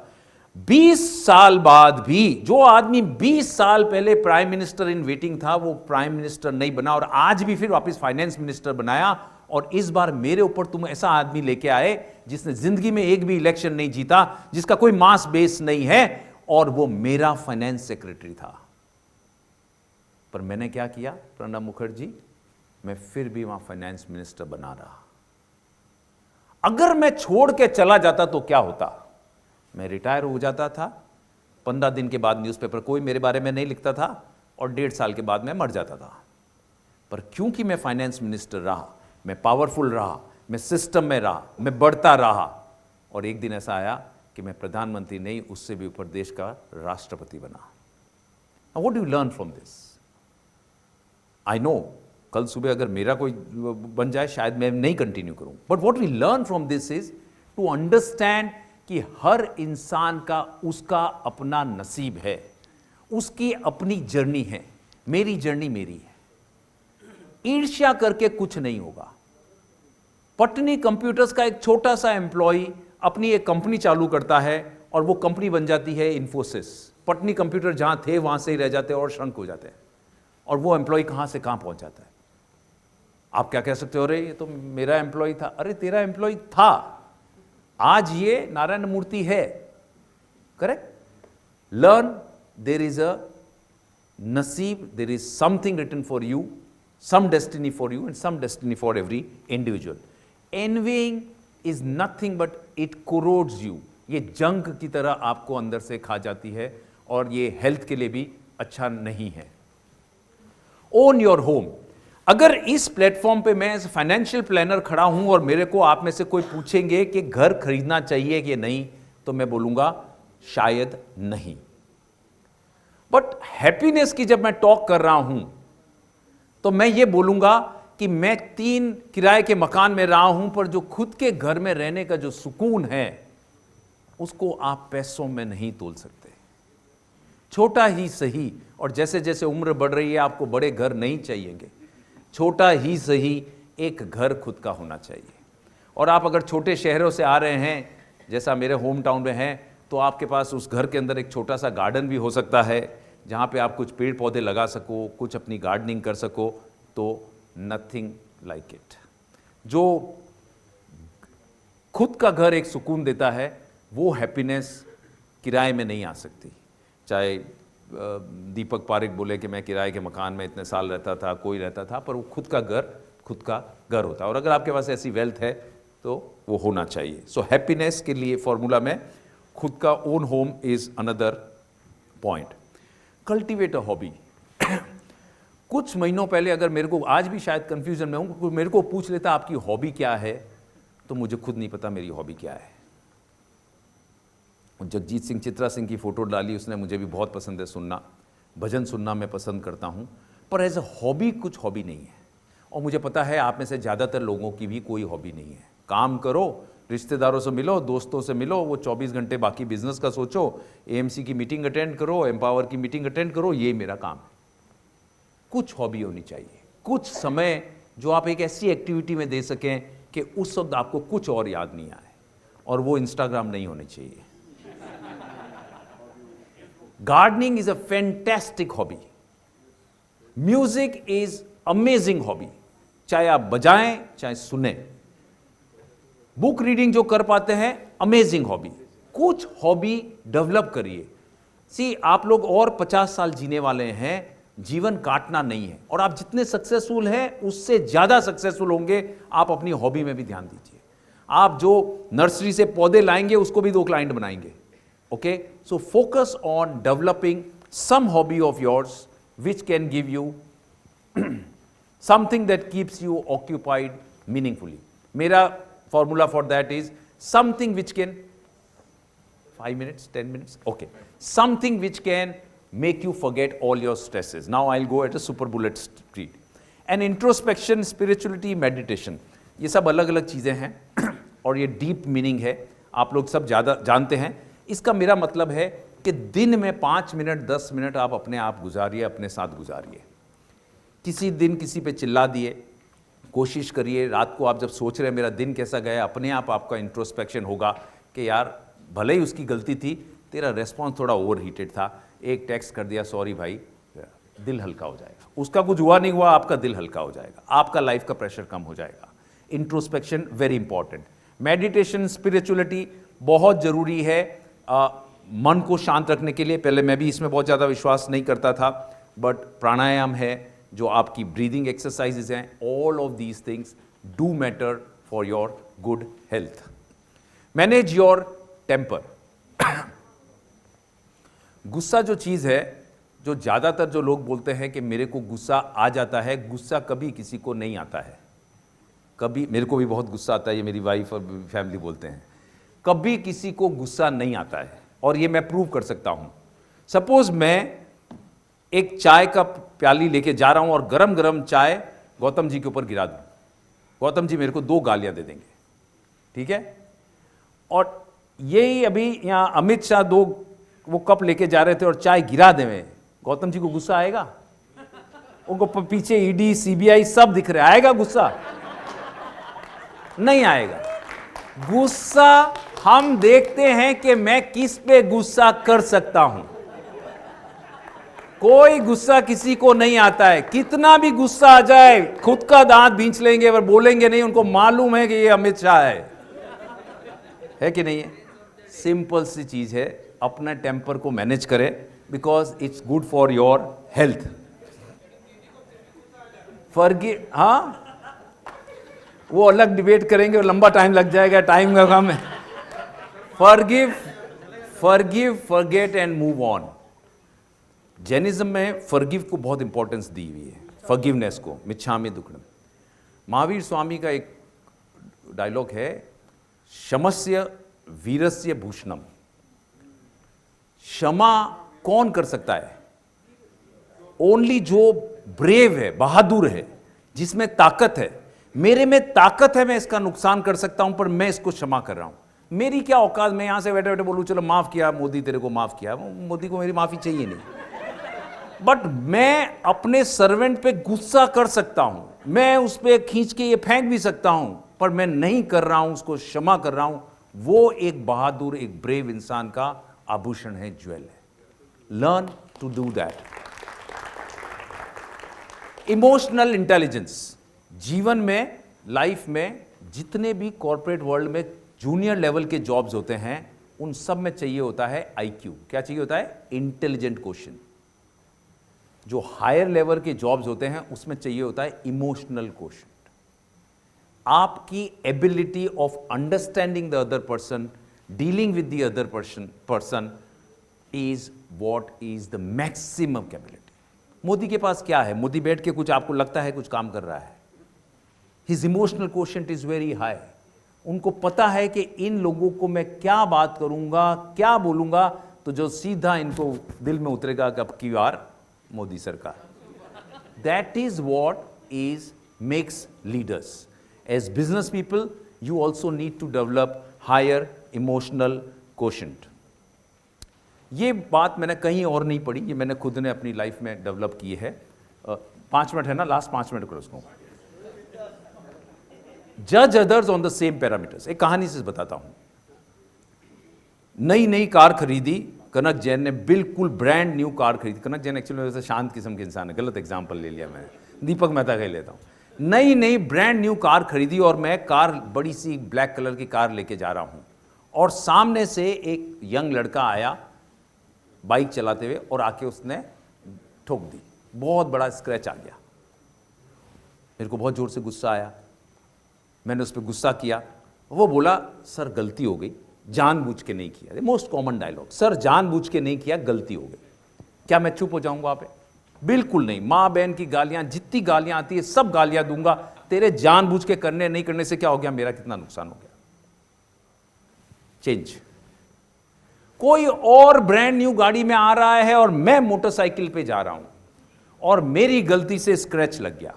20 साल बाद भी जो आदमी 20 साल पहले प्राइम मिनिस्टर इन वेटिंग था वो प्राइम मिनिस्टर नहीं बना, और आज भी फिर वापस फाइनेंस मिनिस्टर बनाया, और इस बार मेरे ऊपर तुम ऐसा आदमी लेके आए जिसने जिंदगी में एक भी इलेक्शन नहीं जीता, जिसका कोई मास बेस नहीं है, और वो मेरा फाइनेंस सेक्रेटरी था। पर मैंने क्या किया? प्रणब मुखर्जी, मैं फिर भी वहां फाइनेंस मिनिस्टर बना रहा। अगर मैं छोड़ के चला जाता तो क्या होता? मैं रिटायर हो जाता था, 15 दिन के बाद न्यूज़पेपर कोई मेरे बारे में नहीं लिखता था, और 1.5 साल के बाद मैं मर जाता था। पर क्योंकि मैं फाइनेंस मिनिस्टर रहा, मैं पावरफुल रहा, मैं सिस्टम में रहा, मैं बढ़ता रहा, और एक दिन ऐसा आया कि मैं प्रधानमंत्री नहीं, उससे भी ऊपर देश का राष्ट्रपति बना। What do you learn from this? I know कल सुबह अगर मेरा कोई बन जाए शायद मैं नहीं कंटिन्यू करूं, but what we learn from this is to understand कि हर इंसान का उसका अपना नसीब है, उसकी अपनी जर्नी है। मेरी जर्नी मेरी है। ईर्ष्या करके कुछ नहीं होगा। पटनी कंप्यूटर्स का एक छोटा सा एम्प्लॉय अपनी एक कंपनी चालू करता है और वो कंपनी बन जाती है इन्फोसिस। पटनी कंप्यूटर जहां थे वहां से ही रह जाते हैं और श्रंक हो जाते हैं, और वो एम्प्लॉय कहां से कहां पहुंच जाता है। आप क्या कह सकते हो, अरे ये तो मेरा एम्प्लॉय था। अरे तेरा एम्प्लॉय था, आज ये नारायण मूर्ति है, correct? Learn, there is a नसीब, there is something written for you, some destiny for you and some destiny for every individual. Envying is nothing but it corrodes you. ये जंग की तरह आपको अंदर से खा जाती है और ये हेल्थ के लिए भी अच्छा नहीं है. Own your home. अगर इस प्लेटफॉर्म पे मैं एज फाइनेंशियल प्लानर खड़ा हूं और मेरे को आप में से कोई पूछेंगे कि घर खरीदना चाहिए कि नहीं, तो मैं बोलूंगा शायद नहीं. बट हैप्पीनेस की जब मैं टॉक कर रहा हूं तो मैं ये बोलूंगा कि मैं 3 किराए के मकान में रहा हूं, पर जो खुद के घर में रहने का जो सुकून है उसको आप पैसों में नहीं तोल सकते. छोटा ही सही, और जैसे जैसे उम्र बढ़ रही है आपको बड़े घर नहीं चाहिएंगे, छोटा ही सही एक घर खुद का होना चाहिए. और आप अगर छोटे शहरों से आ रहे हैं, जैसा मेरे होम टाउन में है, तो आपके पास उस घर के अंदर एक छोटा सा गार्डन भी हो सकता है जहाँ पे आप कुछ पेड़ पौधे लगा सको, कुछ अपनी गार्डनिंग कर सको. तो नथिंग लाइक इट. जो खुद का घर एक सुकून देता है वो हैप्पीनेस किराए में नहीं आ सकती. चाहे दीपक पारेख बोले कि मैं किराए के मकान में इतने साल रहता था, कोई रहता था, पर वो खुद का घर होता है. और अगर आपके पास ऐसी वेल्थ है तो वो होना चाहिए. सो हैप्पीनेस के लिए फॉर्मूला में खुद का own home is another point. Cultivate a hobby. कुछ महीनों पहले अगर मेरे को, आज भी शायद कंफ्यूजन में हूं, मेरे को पूछ लेता आपकी हॉबी क्या है, तो मुझे खुद नहीं पता मेरी हॉबी क्या है. जगजीत सिंह, चित्रा सिंह की फोटो डाली उसने, मुझे भी बहुत पसंद है सुनना, भजन सुनना मैं पसंद करता हूं, पर एज अ हॉबी कुछ हॉबी नहीं है. और मुझे पता है आप में से ज़्यादातर लोगों की भी कोई हॉबी नहीं है. काम करो, रिश्तेदारों से मिलो, दोस्तों से मिलो, वो 24 घंटे बाकी बिजनेस का सोचो, एएमसी की मीटिंग अटेंड करो, एम्पावर की मीटिंग अटेंड करो, ये मेरा काम है. कुछ हॉबी होनी चाहिए, कुछ समय जो आप एक ऐसी एक्टिविटी में दे सकें कि उस वक्त आपको कुछ और याद नहीं आए, और वो इंस्टाग्राम नहीं होनी चाहिए. Gardening is a fantastic hobby. Music is amazing hobby. चाहे आप बजाएं चाहे सुने. बुक रीडिंग जो कर पाते हैं, अमेजिंग हॉबी. कुछ हॉबी डेवलप करिए. सी, आप लोग और 50 साल जीने वाले हैं, जीवन काटना नहीं है. और आप जितने सक्सेसफुल हैं उससे ज्यादा सक्सेसफुल होंगे. आप अपनी हॉबी में भी ध्यान दीजिए. आप जो नर्सरी से पौधे लाएंगे उसको भी 2 क्लाइंट बनाएंगे. Okay, so focus on developing some hobby of yours which can give you something that keeps you occupied meaningfully. मेरा formula for that is something which can 5 minutes, 10 minutes, okay, something which can make you forget all your stresses. Now I'll go at a super bullet speed. And introspection, spirituality, meditation, ये सब अलग अलग चीज़ें हैं और ये deep meaning है, आप लोग सब ज़्यादा जानते हैं. इसका मेरा मतलब है कि दिन में 5 मिनट 10 मिनट आप अपने आप गुजारिए, अपने साथ गुजारिए. किसी दिन किसी पे चिल्ला दिए, कोशिश करिए रात को आप जब सोच रहे हैं मेरा दिन कैसा गया, अपने आप आपका इंट्रोस्पेक्शन होगा कि यार भले ही उसकी गलती थी, तेरा रेस्पॉन्स थोड़ा ओवर हीटेड था, एक टेक्स्ट कर दिया, सॉरी भाई, दिल हल्का हो जाएगा. उसका कुछ हुआ नहीं हुआ, आपका दिल हल्का हो जाएगा, आपका लाइफ का प्रेशर कम हो जाएगा. Introspection very important. Meditation, spirituality बहुत ज़रूरी है मन को शांत रखने के लिए. पहले मैं भी इसमें बहुत ज़्यादा विश्वास नहीं करता था, बट प्राणायाम है, जो आपकी ब्रीदिंग एक्सरसाइजेज हैं, all of these things do matter for your good health. Manage your temper. गुस्सा जो चीज़ है, जो ज़्यादातर जो लोग बोलते हैं कि मेरे को गुस्सा आ जाता है, गुस्सा कभी किसी को नहीं आता है. कभी, मेरे को भी बहुत गुस्सा आता है, ये मेरी वाइफ और फैमिली बोलते हैं, कभी किसी को गुस्सा नहीं आता है. और ये मैं प्रूव कर सकता हूँ. सपोज मैं एक चाय का प्याली लेके जा रहा हूं और गरम गरम चाय गौतम जी के ऊपर गिरा दूं, गौतम जी मेरे को 2 गालियां दे देंगे, ठीक है. और यही अभी यहां अमित शाह 2 वो कप लेके जा रहे थे और चाय गिरा देवे, गौतम जी को गुस्सा आएगा? उनको पीछे ईडी सीबीआई सब दिख रहे, आएगा गुस्सा? नहीं आएगा. गुस्सा हम देखते हैं कि मैं किस पे गुस्सा कर सकता हूं. कोई गुस्सा किसी को नहीं आता है. कितना भी गुस्सा आ जाए, खुद का दांत भींच लेंगे पर बोलेंगे नहीं. उनको मालूम है कि ये अमित शाह है. है कि नहीं है? सिंपल सी चीज़ है, अपना टेम्पर को मैनेज करें, because it's good for your health. Forgive, हाँ वो अलग डिबेट करेंगे और लंबा टाइम लग जाएगा, टाइम का काम है। Forgive, forget and move on. Jainism में फॉरगिव को बहुत इंपॉर्टेंस दी हुई है, फॉरगिवनेस को, मिच्छामि दुक्कडम। महावीर स्वामी का एक डायलॉग है, क्षमस्य वीरस्य भूषणम। क्षमा कौन कर सकता है? ओनली जो ब्रेव है, बहादुर है, जिसमें ताकत है। मेरे में ताकत है, मैं इसका नुकसान कर सकता हूं, पर मैं इसको क्षमा कर रहा हूं। मेरी क्या औकात, मैं यहां से बैठे बैठे बोलूं चलो माफ किया मोदी, तेरे को माफ किया। मोदी को मेरी माफी चाहिए नहीं, बट मैं अपने सर्वेंट पे गुस्सा कर सकता हूं, मैं उस पर खींच के ये फेंक भी सकता हूं, पर मैं नहीं कर रहा हूं, उसको क्षमा कर रहा हूं। वो एक बहादुर, एक ब्रेव इंसान का आभूषण है, ज्वेल है। Learn to do that. Emotional intelligence, जीवन में, लाइफ में, जितने भी कॉर्पोरेट वर्ल्ड में जूनियर लेवल के जॉब्स होते हैं, उन सब में चाहिए होता है आईक्यू। क्या चाहिए होता है? Intelligent question. जो हायर लेवल के जॉब्स होते हैं उसमें चाहिए होता है इमोशनल क्वेश्चन। आपकी ability of understanding the other person, dealing with the other person is what is the maximum capability. Modi के पास क्या है? मोदी बैठ के कुछ आपको लगता है कुछ काम कर रहा है। His emotional quotient is very high. उनको पता है कि इन लोगों को मैं क्या बात करूंगा, क्या बोलूंगा, तो जो सीधा इनको दिल में उतरेगा कि अब की बार मोदी सरकार। That is what is makes leaders. As business people you also need to develop higher emotional quotient. ये बात मैंने कहीं और नहीं पढ़ी, ये मैंने खुद ने अपनी लाइफ में डेवलप की है। 5 मिनट है ना, लास्ट 5 मिनट करो उसको। जज others on the same parameters. एक कहानी से बताता हूं। नई नई कार खरीदी, कनक जैन ने बिल्कुल ब्रांड न्यू कार खरीदी। कनक जैन एक्चुअली वैसे शांत किस्म के इंसान है, गलत एग्जांपल ले लिया मैंने, दीपक मेहता का ही लेता हूं। नई नई ब्रांड न्यू कार खरीदी और मैं कार, बड़ी सी ब्लैक कलर की कार लेके जा रहा हूं, और सामने से एक यंग लड़का आया बाइक चलाते हुए और आके उसने ठोक दी। बहुत बड़ा स्क्रैच आ गया। मेरे को बहुत जोर से गुस्सा आया। मैंने उस पर गुस्सा किया। वो बोला सर गलती हो गई, जानबूझ के नहीं किया। मोस्ट कॉमन डायलॉग, सर जानबूझ के नहीं किया, गलती हो गई। क्या मैं चुप हो जाऊंगा वहां पे? बिल्कुल नहीं। माँ बहन की गालियां, जितनी गालियां आती है सब गालियां दूंगा। तेरे जानबूझ के करने नहीं करने से क्या हो गया, मेरा कितना नुकसान हो गया। चेंज। कोई और ब्रांड न्यू गाड़ी में आ रहा है और मैं मोटरसाइकिल पे जा रहा हूं और मेरी गलती से स्क्रैच लग गया।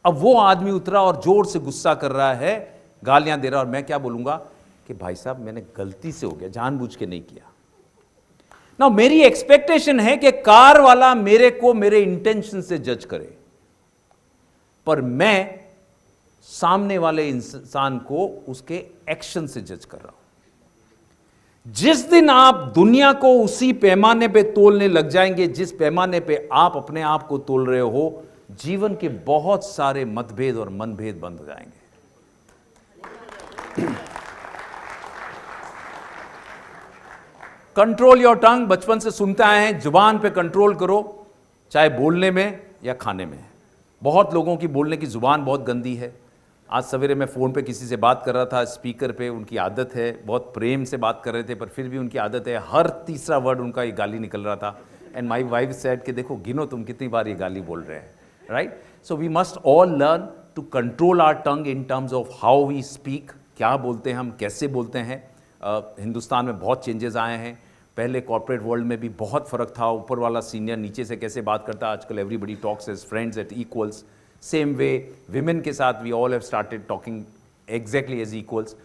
अब वो आदमी उतरा और जोर से गुस्सा कर रहा है, गालियां दे रहा है, और मैं क्या बोलूंगा कि भाई साहब मैंने गलती से हो गया, जानबूझ के नहीं किया। ना मेरी एक्सपेक्टेशन है कि कार वाला मेरे को मेरे इंटेंशन से जज करे, पर मैं सामने वाले इंसान को उसके एक्शन से जज कर रहा हूं। जिस दिन आप दुनिया को उसी पैमाने पे तोलने लग जाएंगे जिस पैमाने पे आप अपने आप को तोल रहे हो, जीवन के बहुत सारे मतभेद और मनभेद बंद हो जाएंगे। कंट्रोल योर टंग, बचपन से सुनते आए हैं, जुबान पे कंट्रोल करो, चाहे बोलने में या खाने में। बहुत लोगों की बोलने की जुबान बहुत गंदी है। आज सवेरे मैं फ़ोन पे किसी से बात कर रहा था, स्पीकर पे, उनकी आदत है, बहुत प्रेम से बात कर रहे थे, पर फिर भी उनकी आदत है हर तीसरा वर्ड उनका ये गाली निकल रहा था। एंड माई वाइफ सेड कि देखो गिनो तुम कितनी बार ये गाली बोल रहे हैं, right? So we must all learn to control our tongue in terms of how we speak. क्या बोलते हैं हम, कैसे बोलते हैं। हिंदुस्तान में बहुत चेंजेस आए हैं। पहले कॉर्पोरेट वर्ल्ड में भी बहुत फ़र्क था, ऊपर वाला सीनियर नीचे से कैसे बात करता। आजकल everybody talks as friends at equals. Same way women के साथ we all have started talking exactly as equals.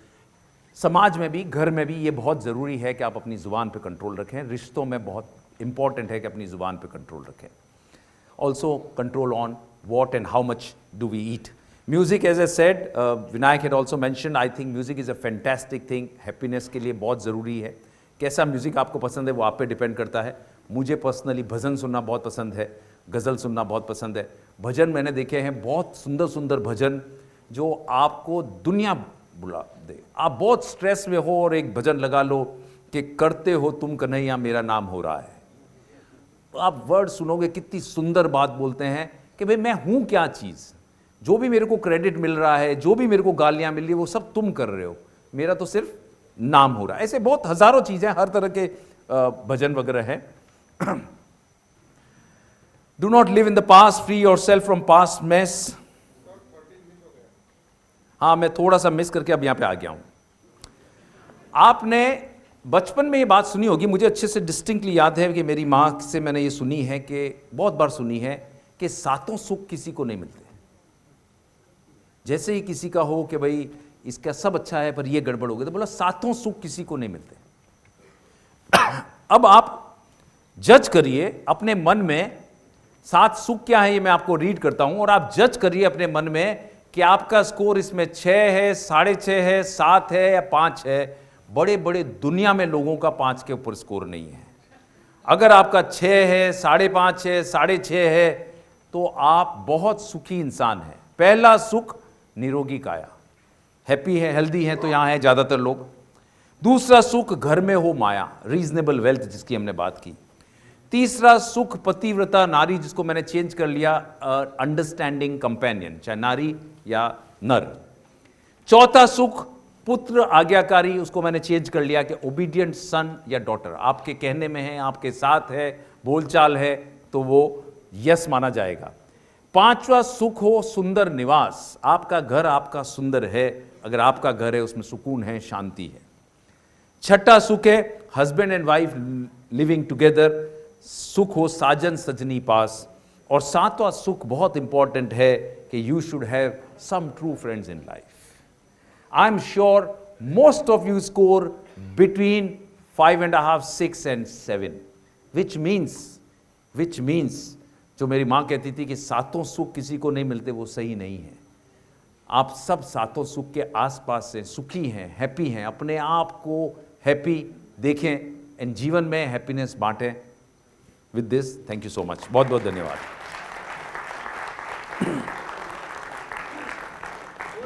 समाज में भी, घर में भी ये बहुत ज़रूरी है कि आप अपनी ज़ुबान पे कंट्रोल रखें। रिश्तों में बहुत इंपॉर्टेंट है कि अपनी ज़ुबान पे कंट्रोल रखें। Also control on what and how much do we eat. Music, as I said, Vinayak had also mentioned, I think music is a fantastic thing. Happiness के लिए बहुत ज़रूरी है। कैसा म्यूज़िक आपको पसंद है वो आप पे डिपेंड करता है। मुझे पर्सनली भजन सुनना बहुत पसंद है, गज़ल सुनना बहुत पसंद है। भजन मैंने देखे हैं, बहुत सुंदर सुंदर भजन जो आपको दुनिया बुला दे। आप बहुत स्ट्रेस में हो और एक भजन लगा लो कि करते हो तुम कन्हैया मेरा नाम हो रहा है, तो आप वर्ड सुनोगे कितनी सुंदर बात बोलते हैं कि भाई मैं हूं क्या चीज़, जो भी मेरे को क्रेडिट मिल रहा है, जो भी मेरे को गालियां मिल रही है, वो सब तुम कर रहे हो, मेरा तो सिर्फ नाम हो रहा है। ऐसे बहुत हजारों चीजें, हर तरह के भजन वगैरह हैं। Do not live in the past, free your self from past mess. हाँ, मैं थोड़ा सा मिस करके अब यहां पे आ गया हूं। आपने बचपन में ये बात सुनी होगी, मुझे अच्छे से डिस्टिंक्टली याद है कि मेरी माँ से मैंने ये सुनी है, कि बहुत बार सुनी है कि सातों सुख किसी को नहीं मिलते। जैसे ही किसी का हो कि भाई इसका सब अच्छा है पर ये गड़बड़ हो गई, तो बोला सातों सुख किसी को नहीं मिलते। अब आप जज करिए अपने मन में, 7 सुख क्या है ये मैं आपको रीड करता हूं, और आप जज करिए अपने मन में कि आपका स्कोर इसमें 6 है, 6.5 है, 7 है या 5 है। बड़े बड़े दुनिया में लोगों का 5 के ऊपर स्कोर नहीं है। अगर आपका 6 है, 5.5 है, 6.5 है, तो आप बहुत सुखी इंसान हैं। पहला सुख निरोगी काया, हैप्पी है, हेल्दी है, तो यहां है ज्यादातर लोग। दूसरा सुख घर में हो माया, रीजनेबल वेल्थ जिसकी हमने बात की। तीसरा सुख पतिव्रता नारी, जिसको मैंने चेंज कर लिया अंडरस्टैंडिंग कंपेनियन, चाहे नारी या नर। चौथा सुख पुत्र आज्ञाकारी, उसको मैंने चेंज कर लिया कि ओबीडियंट सन या डॉटर, आपके कहने में है, आपके साथ है, बोलचाल है, तो वो यस माना जाएगा। पांचवा सुख हो सुंदर निवास, आपका घर आपका सुंदर है, अगर आपका घर है उसमें सुकून है, शांति है। छठा सुख है husband and wife living together, सुख हो साजन सजनी पास। और सातवां सुख बहुत इंपॉर्टेंट है कि you should have some true friends in life. I am sure most of you score between 5.5, 6 and 7, which means जो मेरी माँ कहती थी कि सातों सुख किसी को नहीं मिलते, वो सही नहीं है। आप सब सातों सुख के आसपास से सुखी हैं, हैप्पी हैं, अपने आप को हैप्पी देखें एंड जीवन में हैप्पीनेस बांटें। With this thank you so much, बहुत बहुत धन्यवाद।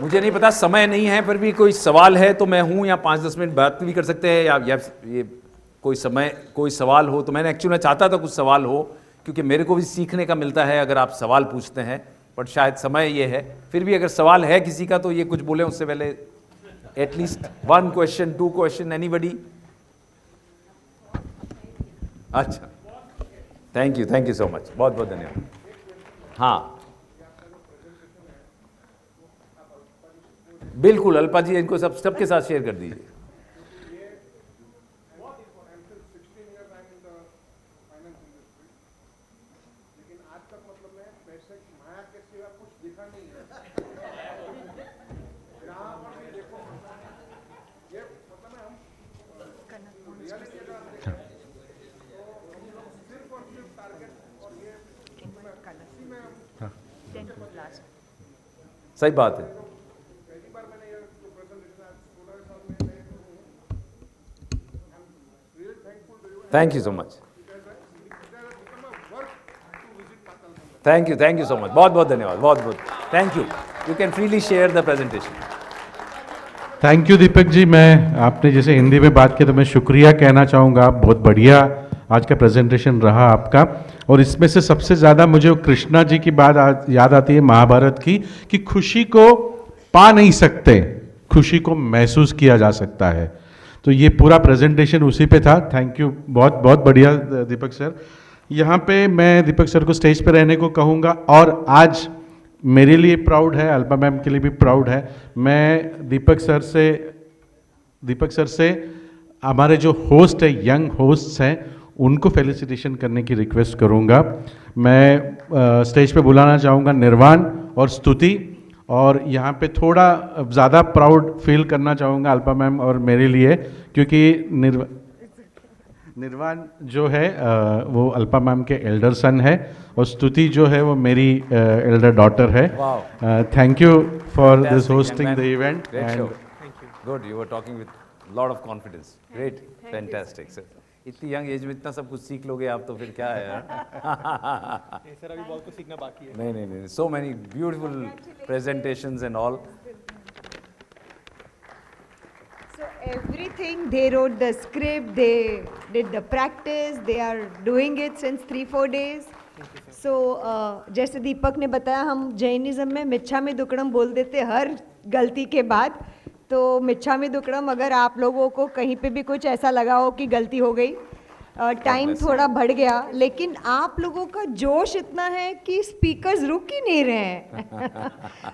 मुझे नहीं पता, समय नहीं है, पर भी कोई सवाल है तो मैं हूं, या 5-10 मिनट बात भी कर सकते हैं, या ये कोई सवाल हो तो। मैंने एक्चुअली मैं चाहता था कुछ सवाल हो, क्योंकि मेरे को भी सीखने का मिलता है अगर आप सवाल पूछते हैं, बट शायद समय ये है। फिर भी अगर सवाल है किसी का तो ये कुछ बोले उससे पहले, एटलीस्ट 1 question, 2 question, एनीबडी? अच्छा, थैंक यू सो मच, बहुत बहुत धन्यवाद। हाँ बिल्कुल, अल्पा जी इनको सबके साथ शेयर कर दीजिए। सही बात है। Thank you so much, thank you so much, बहुत बहुत धन्यवाद, बहुत बहुत thank you. You can freely share the presentation. Thank you Deepak ji. मैं आपने जैसे हिंदी में बात की तो मैं शुक्रिया कहना चाहूँगा, बहुत बढ़िया आज का प्रेजेंटेशन रहा आपका। और इसमें से सबसे ज़्यादा मुझे कृष्णा जी की बात याद आती है महाभारत की, कि खुशी को पा नहीं सकते, खुशी को महसूस किया जा सकता है। तो ये पूरा प्रेजेंटेशन उसी पे था। थैंक यू, बहुत बहुत बढ़िया दीपक सर। यहाँ पे मैं दीपक सर को स्टेज पे रहने को कहूँगा, और आज मेरे लिए प्राउड है, अल्पा मैम के लिए भी प्राउड है। मैं दीपक सर से हमारे जो होस्ट है, यंग होस्ट्स हैं, उनको फेलिसिटेशन करने की रिक्वेस्ट करूँगा। मैं स्टेज पे बुलाना चाहूँगा निर्वाण और स्तुति, और यहाँ पे थोड़ा ज़्यादा प्राउड फील करना चाहूँगा अल्पा मैम और मेरे लिए, क्योंकि निर्वाण जो है वो अल्पा मैम के एल्डर सन है, और स्तुति जो है वो मेरी एल्डर डॉटर है। Thank you for this hosting the event. Good, you were talking with lot of confidence. Great, fantastic sir. इतनी यंग एज में इतना सब कुछ सीख लोगे आप तो फिर क्या है यार। सर अभी बहुत कुछ सीखना बाकी है। नहीं, so many beautiful presentations and all. Everything, they wrote the script, they did the practice, they are doing it since 3-4 days. So जैसे दीपक ने बताया, हम जैनिज्म में मिच्छामी दुक्कड़म बोल देते हर गलती के बाद. तो मिच्छामी दुक्कड़म, अगर आप लोगों को कहीं पे भी कुछ ऐसा लगा हो कि गलती हो गई, टाइम थोड़ा बढ़ गया, लेकिन आप लोगों का जोश इतना है कि स्पीकर्स रुक ही नहीं रहे हैं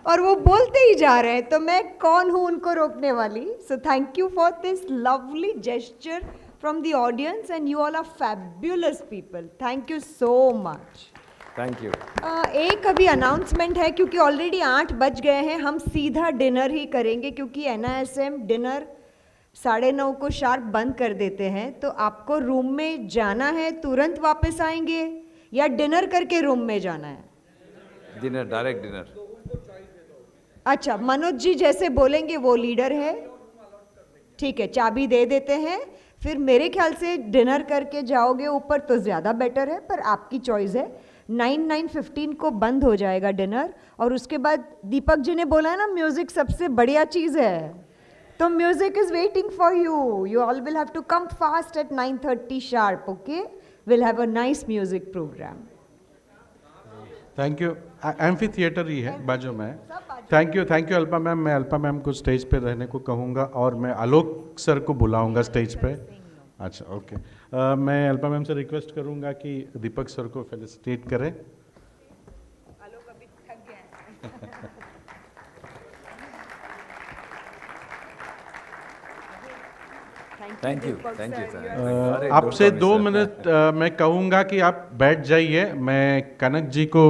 और वो बोलते ही जा रहे हैं. तो मैं कौन हूँ उनको रोकने वाली. So thank you for this lovely gesture from the audience and you all are fabulous people. Thank you so much. Thank you. एक अभी अनाउंसमेंट है, क्योंकि ऑलरेडी 8 बज गए हैं. हम सीधा डिनर ही करेंगे, क्योंकि NISM डिनर 9:30 को शार्प बंद कर देते हैं. तो आपको रूम में जाना है, तुरंत वापस आएंगे, या डिनर करके रूम में जाना है? Dinner, direct dinner. अच्छा, मनोज जी जैसे बोलेंगे, वो लीडर है. ठीक है, चाबी दे देते हैं. फिर मेरे ख्याल से डिनर करके जाओगे ऊपर तो ज़्यादा बेटर है, पर आपकी चॉइस है. 9:15 को बंद हो जाएगा डिनर. और उसके बाद दीपक जी ने बोला है ना, म्यूज़िक सबसे बढ़िया चीज़ है. तो music is waiting for you. You all will have to come fast at 9:30 sharp. Okay, will have a nice music programme. Thank you. Amphitheatre ही है बाजू में. Thank you Alpa ma'am. मैं अल्पा मैम को स्टेज पे रहने को कहूँगा और मैं आलोक सर को बुलाऊंगा स्टेज पे. अच्छा, ओके. मैं अल्पा मैम से रिक्वेस्ट करूँगा कि दीपक सर को फेलिसिटेट करें. आलोक अभी थक गया. Thank you sir. आपसे 2 मिनट मैं कहूँगा कि आप बैठ जाइए. मैं कनक जी को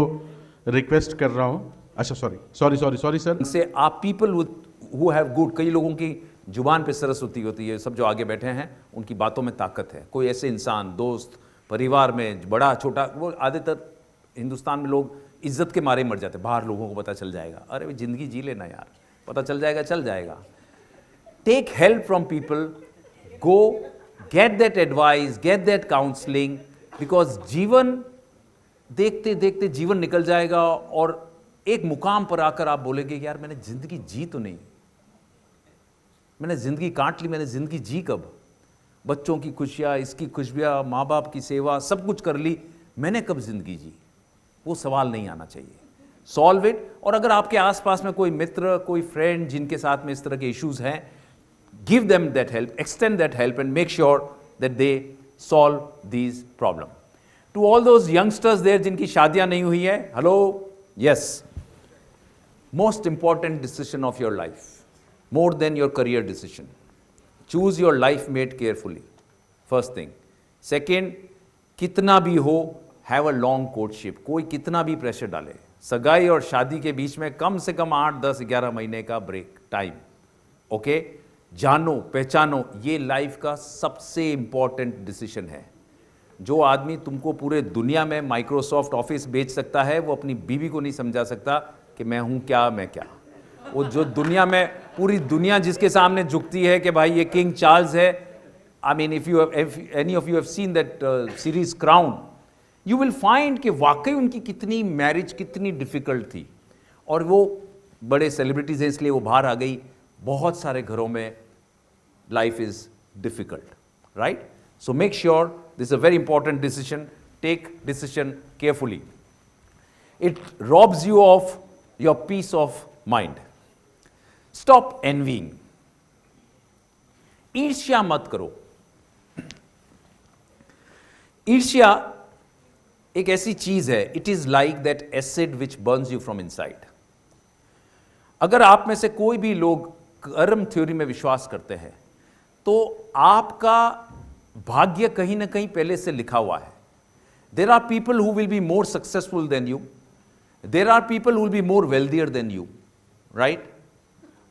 रिक्वेस्ट कर रहा हूँ. अच्छा, सॉरी सर. से आप पीपल हु हैव गुड, कई लोगों की जुबान पे सरस्वती होती है. सब जो आगे बैठे हैं उनकी बातों में ताकत है. कोई ऐसे इंसान, दोस्त, परिवार में बड़ा छोटा, वो आधेतर हिंदुस्तान में लोग इज्जत के मारे मर जाते. बाहर लोगों को पता चल जाएगा, अरे भाई जिंदगी जी लेना यार, पता चल जाएगा. Take help from people. Go get that advice, get that counseling, because जीवन देखते देखते जीवन निकल जाएगा और एक मुकाम पर आकर आप बोलेंगे कि यार मैंने जिंदगी जी तो नहीं, मैंने जिंदगी काट ली, मैंने जिंदगी जी कब? बच्चों की खुशियाँ, इसकी खुशियाँ, माँ बाप की सेवा, सब कुछ कर ली, मैंने कब जिंदगी जी? वो सवाल नहीं आना चाहिए. Solve it. और अगर आपके आसपास में कोई मित्र, कोई फ्रेंड जिनके साथ में इस तरह के इश्यूज हैं, give them that help, extend that help, and make sure that they solve these problem. To all those youngsters there जिनकी शादियां नहीं हुई है, hello, yes, most important decision of your life, more than your career decision. Choose your life mate carefully, first thing. Second, कितना भी हो, have a long courtship. कोई कितना भी प्रेशर डाले, सगाई और शादी के बीच में कम से कम 8, 10, 11 महीने का ब्रेक टाइम. ओके, जानो पहचानो, ये लाइफ का सबसे इंपॉर्टेंट डिसीजन है. जो आदमी तुमको पूरे दुनिया में माइक्रोसॉफ्ट ऑफिस बेच सकता है, वो अपनी बीवी को नहीं समझा सकता कि मैं हूँ क्या, मैं क्या. वो जो दुनिया में, पूरी दुनिया जिसके सामने झुकती है कि भाई ये किंग चार्ल्स है. I mean, if any of you have seen that series crown, you will find कि वाकई उनकी कितनी मैरिज कितनी डिफिकल्ट थी. और वो बड़े सेलिब्रिटीज हैं इसलिए वो बाहर आ गई. बहुत सारे घरों में life is difficult, right? So make sure this is a very important decision. Take decision carefully. It robs you of your peace of mind. Stop envying. ईर्ष्या मत करो. ईर्ष्या एक ऐसी चीज है, it is like that acid which burns you from inside. अगर आप में से कोई भी लोग कर्म थ्योरी में विश्वास करते हैं, तो आपका भाग्य कहीं ना कहीं पहले से लिखा हुआ है. There are people who will be more successful than you, there are people who will be more wealthier than you, right?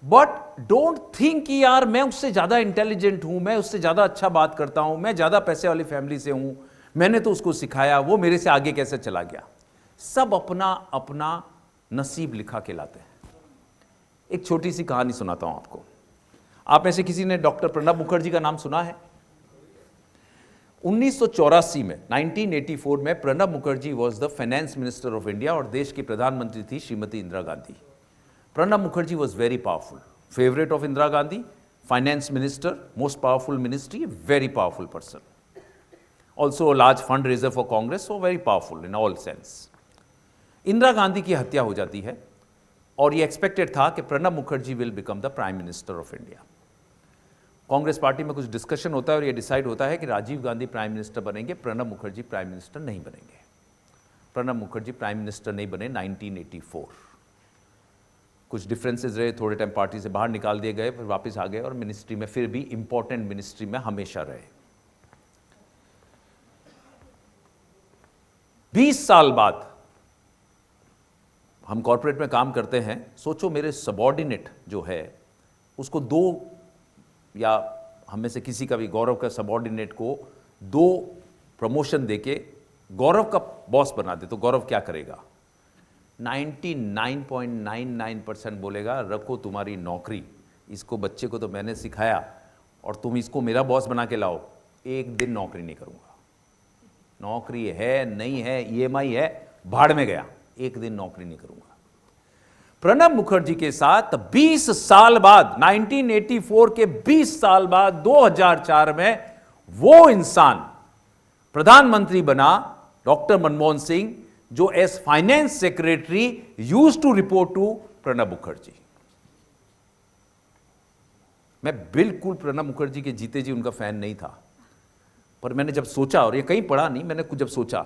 But don't think कि यार मैं उससे ज्यादा इंटेलिजेंट हूं, मैं उससे ज्यादा अच्छा बात करता हूं, मैं ज्यादा पैसे वाली फैमिली से हूं, मैंने तो उसको सिखाया, वो मेरे से आगे कैसे चला गया. सब अपना अपना नसीब लिखा के लाते हैं. एक छोटी सी कहानी सुनाता हूं आपको. आप में से किसी ने डॉक्टर प्रणब मुखर्जी का नाम सुना है? 1984 में, 1984 में Pranab Mukherjee was the finance minister of India और देश की प्रधानमंत्री थी Shrimati Indira Gandhi. Pranab Mukherjee was very powerful, favourite of Indira Gandhi. Finance minister, most powerful ministry, very powerful person. Also a large fundraiser for Congress, so very powerful in all sense. Indira Gandhi की हत्या हो जाती है और ये एक्सपेक्टेड था कि Pranab Mukherjee will become the prime minister of India. Congress party में कुछ डिस्कशन होता है और ये डिसाइड होता है कि राजीव गांधी प्राइम मिनिस्टर बनेंगे, प्रणब मुखर्जी प्राइम मिनिस्टर नहीं बनेंगे। प्रणब मुखर्जी प्राइम मिनिस्टर नहीं बने 1984। कुछ डिफरेंसेस रहे, थोड़े टाइम पार्टी से बाहर निकाल दिए गए, फिर वापस आ गए और मिनिस्ट्री में फिर भी इंपॉर्टेंट मिनिस्ट्री में हमेशा रहे। 20 साल बाद हम कॉर्पोरेट में काम करते हैं। सोचो मेरे सबॉर्डिनेट जो है उसको दो, या हम में से किसी का भी, गौरव का सबॉर्डिनेट को 2 प्रमोशन देके गौरव का बॉस बना दे तो गौरव क्या करेगा? 99.99% बोलेगा रखो तुम्हारी नौकरी, इसको बच्चे को तो मैंने सिखाया और तुम इसको मेरा बॉस बना के लाओ, एक दिन नौकरी नहीं करूंगा। नौकरी है नहीं है, EMI है, भाड़ में गया, एक दिन नौकरी नहीं करूंगा। प्रणब मुखर्जी के साथ 20 साल बाद, 1984 के 20 साल बाद 2004 में वो इंसान प्रधानमंत्री बना, डॉक्टर मनमोहन सिंह, जो as finance secretary used to report to Pranab Mukherjee. मैं बिल्कुल प्रणब मुखर्जी के जीते जी उनका फैन नहीं था, पर मैंने जब सोचा, और ये कहीं पढ़ा नहीं, मैंने जब सोचा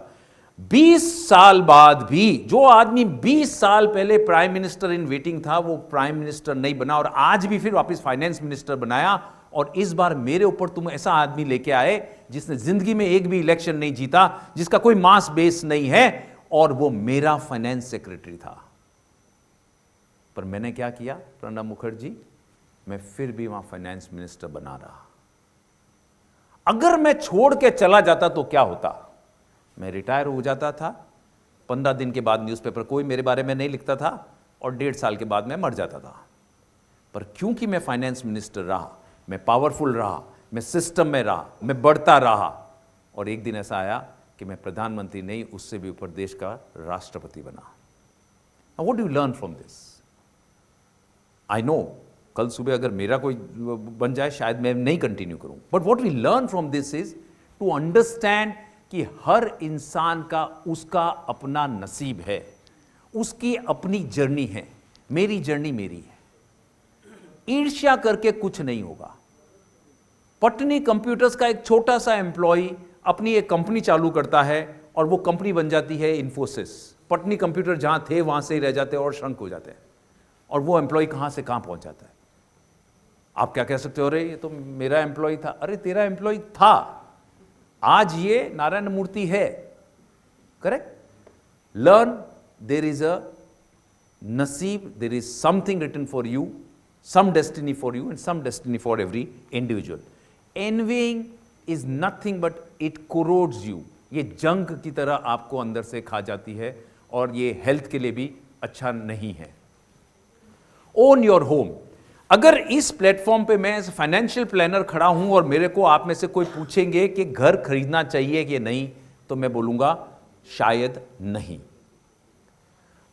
20 साल बाद भी जो आदमी 20 साल पहले प्राइम मिनिस्टर इन वेटिंग था वो प्राइम मिनिस्टर नहीं बना और आज भी फिर वापस फाइनेंस मिनिस्टर बनाया, और इस बार मेरे ऊपर तुम ऐसा आदमी लेके आए जिसने जिंदगी में एक भी इलेक्शन नहीं जीता, जिसका कोई मास बेस नहीं है, और वो मेरा फाइनेंस सेक्रेटरी था। पर मैंने क्या किया? प्रणब मुखर्जी, मैं फिर भी वहां फाइनेंस मिनिस्टर बना रहा। अगर मैं छोड़ के चला जाता तो क्या होता? मैं रिटायर हो जाता था, 15 दिन के बाद न्यूज़पेपर कोई मेरे बारे में नहीं लिखता था और 1.5 साल के बाद मैं मर जाता था। पर क्योंकि मैं फाइनेंस मिनिस्टर रहा, मैं पावरफुल रहा, मैं सिस्टम में रहा, मैं बढ़ता रहा, और एक दिन ऐसा आया कि मैं प्रधानमंत्री नहीं, उससे भी ऊपर देश का राष्ट्रपति बना। What do you learn from this? I know कल सुबह अगर मेरा कोई बन जाए शायद मैं नहीं कंटिन्यू करूं, but what we learn from this is to understand कि हर इंसान का उसका अपना नसीब है, उसकी अपनी जर्नी है। मेरी जर्नी मेरी है। ईर्ष्या करके कुछ नहीं होगा। पटनी कंप्यूटर्स का एक छोटा सा एम्प्लॉय अपनी एक कंपनी चालू करता है और वो कंपनी बन जाती है इन्फोसिस। पटनी कंप्यूटर जहां थे वहां से ही रह जाते हैं और श्रंक हो जाते हैं, और वो एम्प्लॉय कहां से कहां पहुंच जाता है। आप क्या कह सकते हो? अरे ये तो मेरा एम्प्लॉय था। अरे तेरा एम्प्लॉय था, आज ये नारायण मूर्ति है। Correct? Learn, there is a नसीब, there is something written for you, some destiny for you and some destiny for every individual. Envying is nothing but it corrodes you. ये जंग की तरह आपको अंदर से खा जाती है और ये हेल्थ के लिए भी अच्छा नहीं है। Own your home. अगर इस प्लेटफॉर्म पे मैं एज फाइनेंशियल प्लानर खड़ा हूं और मेरे को आप में से कोई पूछेंगे कि घर खरीदना चाहिए कि नहीं, तो मैं बोलूंगा शायद नहीं।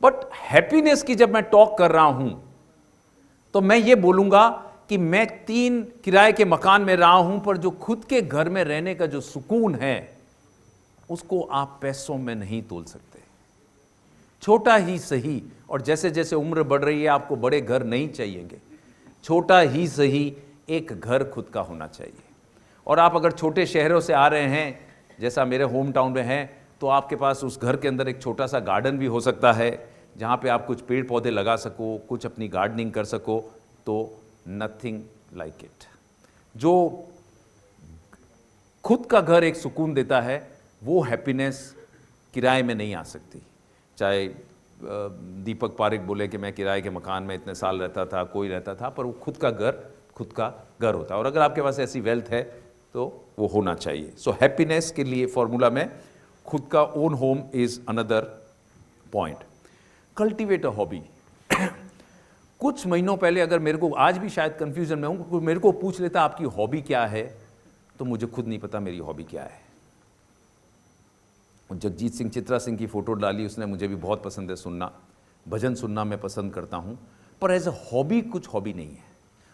बट हैप्पीनेस की जब मैं टॉक कर रहा हूं तो मैं ये बोलूंगा कि मैं 3 किराए के मकान में रहा हूं, पर जो खुद के घर में रहने का जो सुकून है उसको आप पैसों में नहीं तोल सकते। छोटा ही सही, और जैसे जैसे उम्र बढ़ रही है आपको बड़े घर नहीं चाहिएंगे, छोटा ही सही एक घर खुद का होना चाहिए। और आप अगर छोटे शहरों से आ रहे हैं, जैसा मेरे होम टाउन में है, तो आपके पास उस घर के अंदर एक छोटा सा गार्डन भी हो सकता है जहाँ पे आप कुछ पेड़ पौधे लगा सको, कुछ अपनी गार्डनिंग कर सको, तो नथिंग लाइक इट। जो खुद का घर एक सुकून देता है वो हैप्पीनेस किराए में नहीं आ सकती। चाहे दीपक पारेख बोले कि मैं किराए के मकान में इतने साल रहता था, कोई रहता था, पर वो खुद का घर होता है। और अगर आपके पास ऐसी वेल्थ है तो वो होना चाहिए। सो हैप्पीनेस के लिए फॉर्मूला में खुद का own home is another point. Cultivate a hobby. कुछ महीनों पहले, अगर मेरे को आज भी शायद कंफ्यूजन में हूं, मेरे को पूछ लेता आपकी हॉबी क्या है, तो मुझे खुद नहीं पता मेरी हॉबी क्या है। जगजीत सिंह, चित्रा सिंह की फोटो डाली उसने, मुझे भी बहुत पसंद है सुनना, भजन सुनना मैं पसंद करता हूं, पर एज अ हॉबी कुछ हॉबी नहीं है।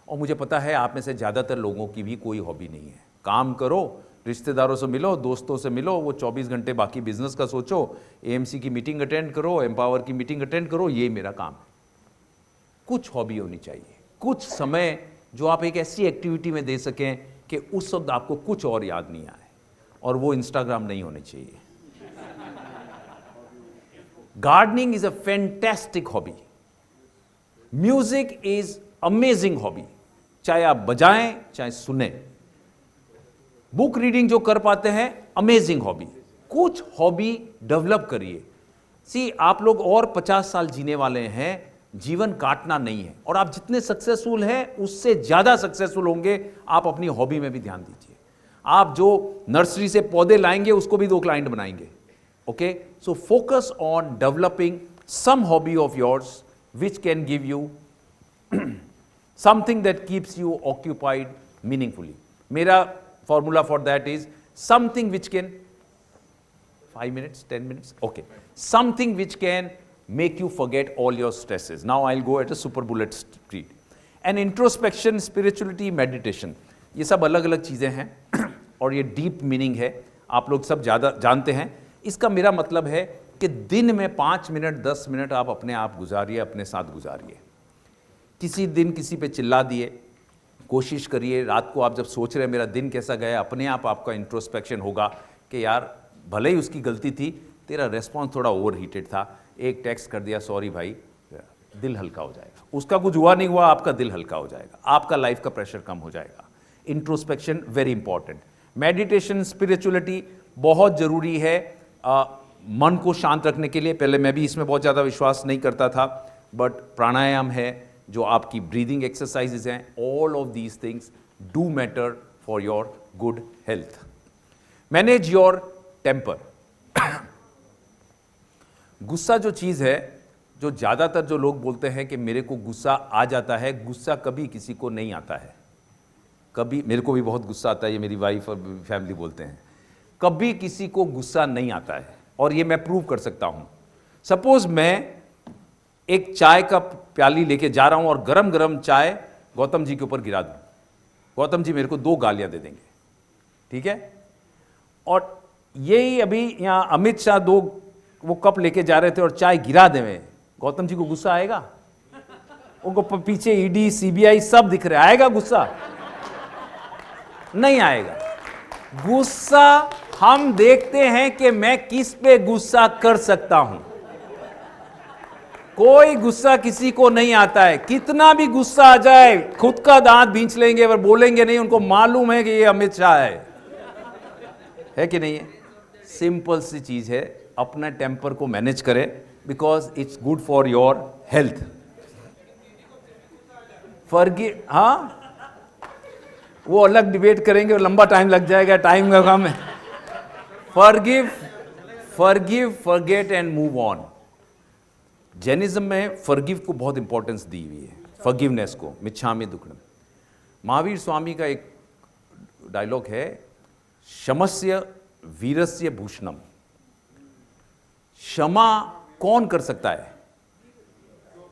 और मुझे पता है आप में से ज़्यादातर लोगों की भी कोई हॉबी नहीं है। काम करो, रिश्तेदारों से मिलो, दोस्तों से मिलो, वो 24 घंटे बाकी बिजनेस का सोचो, एएमसी की मीटिंग अटेंड करो, एम्पावर की मीटिंग अटेंड करो, ये मेरा काम है। कुछ हॉबी होनी चाहिए, कुछ समय जो आप एक ऐसी एक्टिविटी में दे सकें कि उस वक्त आपको कुछ और याद नहीं आए, और वो इंस्टाग्राम नहीं होनी चाहिए। Gardening is a fantastic hobby, music is amazing hobby, चाहे आप बजाएं चाहे सुने। बुक रीडिंग जो कर पाते हैं, अमेजिंग हॉबी। कुछ हॉबी डेवलप करिए। सी, आप लोग और 50 साल जीने वाले हैं, जीवन काटना नहीं है, और आप जितने सक्सेसफुल हैं उससे ज्यादा सक्सेसफुल होंगे। आप अपनी हॉबी में भी ध्यान दीजिए। आप जो नर्सरी से पौधे लाएंगे उसको भी 2 क्लाइंट बनाएंगे। Okay, so focus on developing some hobby of yours which can give you something that keeps you occupied meaningfully. मेरा formula for that is something which can 5 minutes, 10 minutes, okay, something which can make you forget all your stresses. Now I'll go at a super bullet speed. And introspection, spirituality, meditation, ये सब अलग अलग चीज़ें हैं और ये deep meaning है, आप लोग सब ज़्यादा जानते हैं। इसका मेरा मतलब है कि दिन में 5 मिनट 10 मिनट आप अपने आप गुजारिए, अपने साथ गुजारिए। किसी दिन किसी पे चिल्ला दिए, कोशिश करिए रात को आप जब सोच रहे हैं मेरा दिन कैसा गया, अपने आप आपका इंट्रोस्पेक्शन होगा कि यार भले ही उसकी गलती थी, तेरा रेस्पॉन्स थोड़ा ओवर हीटेड था, एक टेक्स्ट कर दिया, सॉरी भाई, दिल हल्का हो जाएगा। उसका कुछ हुआ नहीं हुआ, आपका दिल हल्का हो जाएगा, आपका लाइफ का प्रेशर कम हो जाएगा। Introspection very important. Meditation, spirituality बहुत ज़रूरी है मन को शांत रखने के लिए। पहले मैं भी इसमें बहुत ज़्यादा विश्वास नहीं करता था, बट प्राणायाम है, जो आपकी ब्रीदिंग एक्सरसाइजेज हैं, all of these things do matter for your good health. Manage your temper. गुस्सा जो चीज़ है, जो ज़्यादातर जो लोग बोलते हैं कि मेरे को गुस्सा आ जाता है, गुस्सा कभी किसी को नहीं आता है। कभी, मेरे को भी बहुत गुस्सा आता है, ये मेरी वाइफ और फैमिली बोलते हैं, कभी किसी को गुस्सा नहीं आता है, और ये मैं प्रूव कर सकता हूँ। सपोज मैं एक चाय का प्याली लेके जा रहा हूं और गरम गरम चाय गौतम जी के ऊपर गिरा दूं, गौतम जी मेरे को 2 गालियां दे देंगे, ठीक है? और यही अभी यहां अमित शाह 2 वो कप लेके जा रहे थे और चाय गिरा देवे, गौतम जी को गुस्सा आएगा? उनको पीछे ईडी सीबीआई सब दिख रहा है, आएगा गुस्सा? नहीं आएगा। गुस्सा हम देखते हैं कि मैं किस पे गुस्सा कर सकता हूं। कोई गुस्सा किसी को नहीं आता है, कितना भी गुस्सा आ जाए खुद का दांत भींच लेंगे पर बोलेंगे नहीं, उनको मालूम है कि ये अमित शाह है कि नहीं है? सिंपल सी चीज है, अपना टेम्पर को मैनेज करें, because it's good for your health. Forgive, हाँ वो अलग डिबेट करेंगे और लंबा टाइम लग जाएगा, टाइम का काम है। Forgive, forget and move on. Jainism में फॉरगिव को बहुत इंपॉर्टेंस दी हुई है, फॉरगिवनेस को, मिच्छामि दुक्कडम। महावीर स्वामी का एक डायलॉग है, क्षमस्य वीरस्य भूषणम। क्षमा कौन कर सकता है?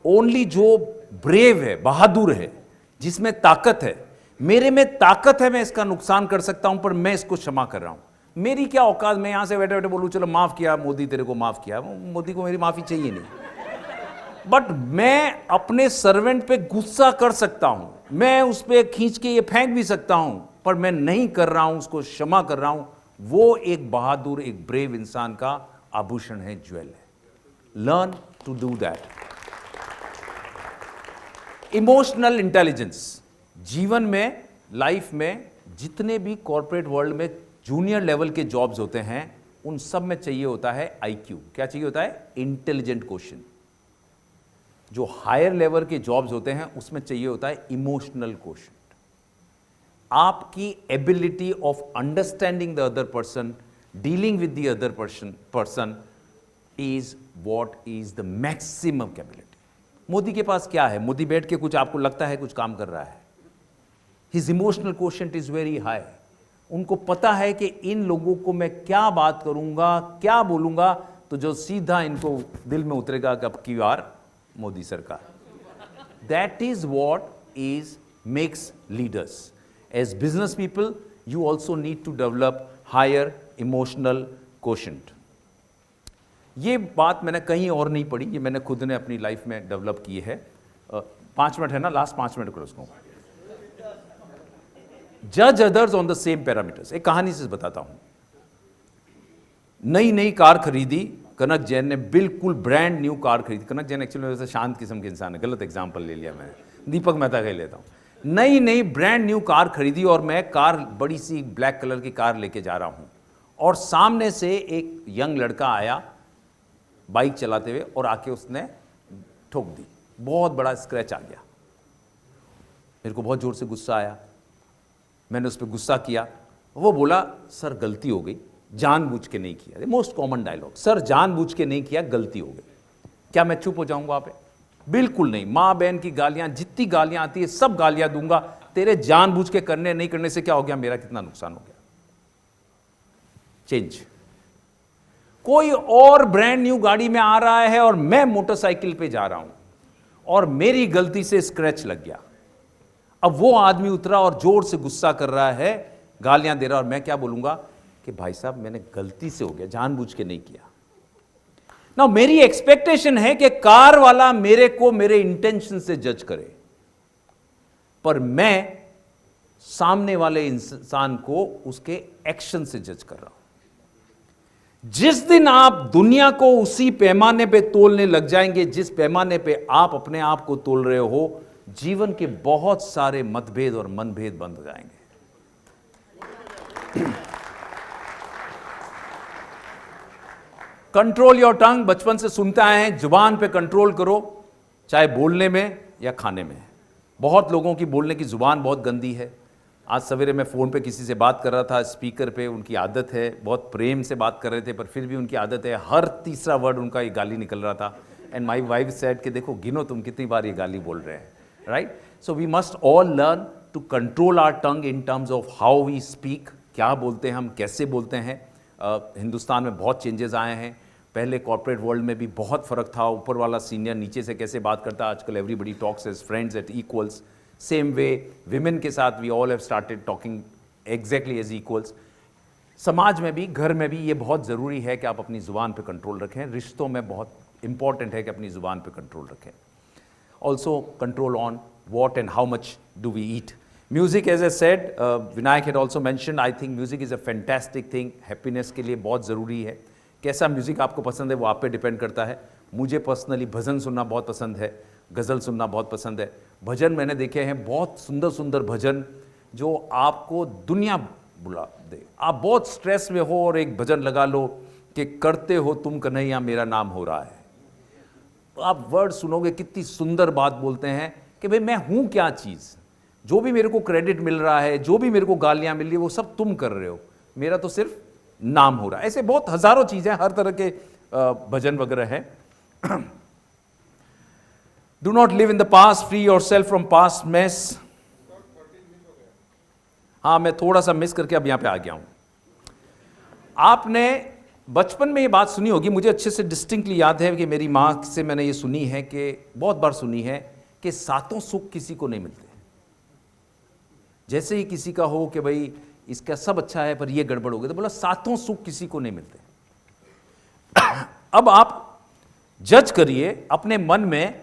ओनली जो ब्रेव है, बहादुर है, जिसमें ताकत है। मेरे में ताकत है, मैं इसका नुकसान कर सकता हूं, पर मैं इसको क्षमा कर रहा हूं। मेरी क्या औकात, मैं यहां से बैठे बैठे बोलूं चलो माफ किया मोदी, तेरे को माफ किया, मोदी को मेरी माफी चाहिए नहीं, बट मैं अपने सर्वेंट पे गुस्सा कर सकता हूं, मैं उस पर खींच के ये फेंक भी सकता हूं, पर मैं नहीं कर रहा हूं, उसको क्षमा कर रहा हूं। वो एक बहादुर, एक ब्रेव इंसान का आभूषण है, ज्वेल है। Learn to do that. Emotional intelligence. जीवन में, लाइफ में, जितने भी कॉर्पोरेट वर्ल्ड में जूनियर लेवल के जॉब्स होते हैं, उन सब में चाहिए होता है आईक्यू। क्या चाहिए होता है? Intelligent question. जो हायर लेवल के जॉब्स होते हैं उसमें चाहिए होता है इमोशनल क्वेश्चन। आपकी ability of understanding the other person, dealing with the other person is what is the maximum capability. Modi के पास क्या है? मोदी बैठ के कुछ आपको लगता है कुछ काम कर रहा है? His emotional quotient is very high. उनको पता है कि इन लोगों को मैं क्या बात करूंगा, क्या बोलूंगा, तो जो सीधा इनको दिल में उतरेगा कि अब की बार मोदी सरकार। That is what is makes leaders. As business people, you also need to develop higher emotional quotient. ये बात मैंने कहीं और नहीं पढ़ी, ये मैंने खुद ने अपनी लाइफ में डेवलप की है. 5 मिनट है ना, लास्ट 5 मिनट करो उसको. जज others on the same parameters. एक कहानी से बताता हूं. नई नई कार खरीदी कनक जैन ने, बिल्कुल ब्रांड न्यू कार खरीदी. कनक जैन एक्चुअली वैसे शांत किस्म के इंसान है, गलत एग्जांपल ले लिया मैंने, दीपक मेहता का ही लेता हूं. नई नई ब्रांड न्यू कार खरीदी और मैं कार, बड़ी सी ब्लैक कलर की कार लेके जा रहा हूं और सामने से एक यंग लड़का आया बाइक चलाते हुए और आके उसने ठोक दी. बहुत बड़ा स्क्रैच आ गया. मेरे को बहुत जोर से गुस्सा आया. मैंने उस पर गुस्सा किया. वो बोला सर गलती हो गई, जानबूझ के नहीं किया. मोस्ट कॉमन डायलॉग, सर जानबूझ के नहीं किया, गलती हो गई. क्या मैं चुप हो जाऊंगा वहां पे? बिल्कुल नहीं. मां बहन की गालियां, जितनी गालियां आती है सब गालियां दूंगा. तेरे जानबूझ के करने नहीं करने से क्या हो गया, मेरा कितना नुकसान हो गया. चेंज. कोई और ब्रांड न्यू गाड़ी में आ रहा है और मैं मोटरसाइकिल पे जा रहा हूं और मेरी गलती से स्क्रैच लग गया. अब वो आदमी उतरा और जोर से गुस्सा कर रहा है, गालियां दे रहा है, और मैं क्या बोलूंगा कि भाई साहब मैंने गलती से हो गया, जानबूझ के नहीं किया. ना मेरी एक्सपेक्टेशन है कि कार वाला मेरे को मेरे इंटेंशन से जज करे, पर मैं सामने वाले इंसान को उसके एक्शन से जज कर रहा हूं. जिस दिन आप दुनिया को उसी पैमाने पे तोलने लग जाएंगे जिस पैमाने पे आप अपने आप को तोल रहे हो, जीवन के बहुत सारे मतभेद और मनभेद बंद हो जाएंगे. Control your tongue. बचपन से सुनते आए हैं, जुबान पे कंट्रोल करो, चाहे बोलने में या खाने में. बहुत लोगों की बोलने की जुबान बहुत गंदी है. आज सवेरे मैं फ़ोन पे किसी से बात कर रहा था, स्पीकर पे. उनकी आदत है, बहुत प्रेम से बात कर रहे थे, पर फिर भी उनकी आदत है हर तीसरा वर्ड उनका ये गाली निकल रहा था. एंड माई वाइफ सेड कि देखो गिनो तुम कितनी बार ये गाली बोल रहे हैं. Right. So we must all learn to control our tongue in terms of how we speak. क्या बोलते हैं हम, कैसे बोलते हैं. हिंदुस्तान में बहुत चेंजेस आए हैं. पहले कॉर्पोरेट वर्ल्ड में भी बहुत फ़र्क था, ऊपर वाला सीनियर नीचे से कैसे बात करता. आजकल everybody talks as friends at equals. Same way women के साथ we all have started talking exactly as equals. समाज में भी, घर में भी ये बहुत ज़रूरी है कि आप अपनी ज़ुबान पे कंट्रोल रखें. रिश्तों में बहुत इंपॉर्टेंट है कि अपनी ज़ुबान पे कंट्रोल रखें. Also control on what and how much do we eat. Music, as I said, Vinayak had also mentioned, I think music is a fantastic thing. Happiness के लिए बहुत ज़रूरी है. कैसा म्यूज़िक आपको पसंद है वो आप पे डिपेंड करता है. मुझे पर्सनली भजन सुनना बहुत पसंद है, गज़ल सुनना बहुत पसंद है. भजन मैंने देखे हैं, बहुत सुंदर सुंदर भजन जो आपको दुनिया बुला दे. आप बहुत स्ट्रेस में हो और एक भजन लगा लो कि करते हो तुम कन्हैया मेरा नाम हो रहा है. आप वर्ड सुनोगे कितनी सुंदर बात बोलते हैं कि भाई मैं हूं क्या चीज़. जो भी मेरे को क्रेडिट मिल रहा है, जो भी मेरे को गालियां मिल रही है, वो सब तुम कर रहे हो, मेरा तो सिर्फ नाम हो रहा है. ऐसे बहुत हजारों चीज़ें, हर तरह के भजन वगैरह हैं. Do not live in the past, free your self from past mess. हाँ, मैं थोड़ा सा मिस करके अब यहां पे आ गया हूं. आपने बचपन में ये बात सुनी होगी, मुझे अच्छे से डिस्टिंक्टली याद है कि मेरी माँ से मैंने ये सुनी है, कि बहुत बार सुनी है कि सातों सुख किसी को नहीं मिलते. जैसे ही किसी का हो कि भाई इसका सब अच्छा है पर ये गड़बड़ हो गई, तो बोला सातों सुख किसी को नहीं मिलते. अब आप जज करिए अपने मन में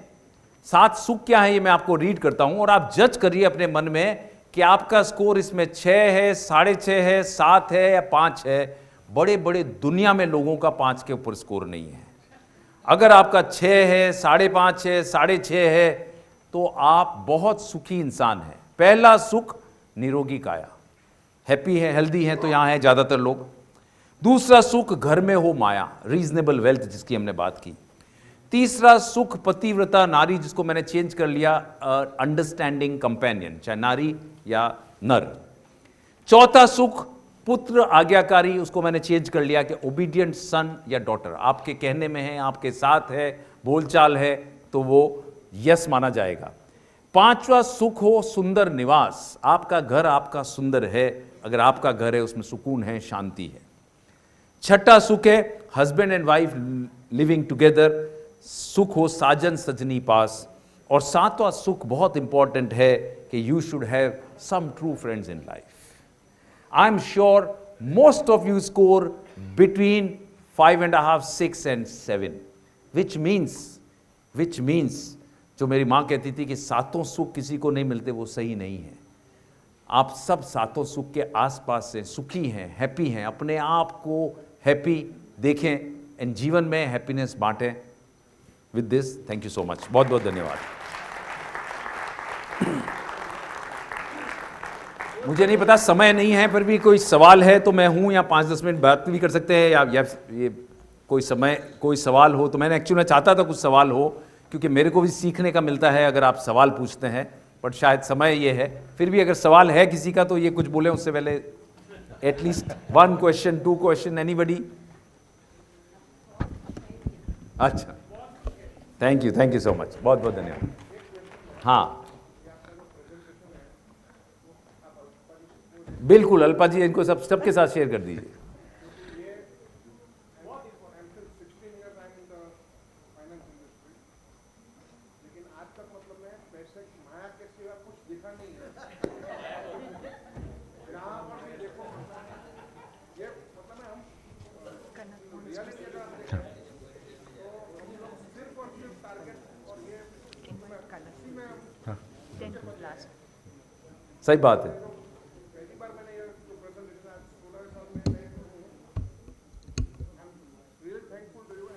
7 सुख क्या है, ये मैं आपको रीड करता हूं, और आप जज करिए अपने मन में कि आपका स्कोर इसमें 6 है, 6.5 है, 7 है या 5 है. बड़े बड़े दुनिया में लोगों का 5 के ऊपर स्कोर नहीं है. अगर आपका 6 है, 5.5 है, 6.5 है, तो आप बहुत सुखी इंसान हैं. पहला सुख निरोगी काया, हैप्पी है, हेल्दी है, तो यहां है ज्यादातर लोग. दूसरा सुख घर में हो माया, रीजनेबल वेल्थ जिसकी हमने बात की. तीसरा सुख पतिव्रता नारी, जिसको मैंने चेंज कर लिया अंडरस्टैंडिंग कंपेनियन, चाहे नारी या नर. चौथा सुख पुत्र आज्ञाकारी, उसको मैंने चेंज कर लिया कि ओबीडियंट सन या डॉटर. आपके कहने में है, आपके साथ है, बोलचाल है, तो वो यस माना जाएगा. पांचवा सुख हो सुंदर निवास, आपका घर आपका सुंदर है, अगर आपका घर है उसमें सुकून है, शांति है. छठा सुख है husband and wife living together, सुख हो साजन सजनी पास. और सातवां सुख बहुत इंपॉर्टेंट है कि you should have some true friends in life. I am sure most of you score between 5.5, 6 and 7, which means जो मेरी माँ कहती थी कि सातों सुख किसी को नहीं मिलते, वो सही नहीं है. आप सब सातों सुख के आसपास से सुखी हैं, हैप्पी हैं, अपने आप को हैप्पी देखें एंड जीवन में हैप्पीनेस बांटें. With this thank you so much. बहुत बहुत धन्यवाद. मुझे नहीं पता, समय नहीं है, पर भी कोई सवाल है तो मैं हूं, या 5-10 मिनट बात भी कर सकते हैं, या ये कोई सवाल हो तो मैंने एक्चुअली चाहता था कुछ सवाल हो, क्योंकि मेरे को भी सीखने का मिलता है अगर आप सवाल पूछते हैं, बट शायद समय ये है. फिर भी अगर सवाल है किसी का तो ये कुछ बोले उससे पहले. At least 1 question, 2 question, anybody? अच्छा, थैंक यू सो मच. बहुत बहुत धन्यवाद. हाँ बिल्कुल, अल्पा जी इनको सबके साथ शेयर कर दीजिए. सही बात है.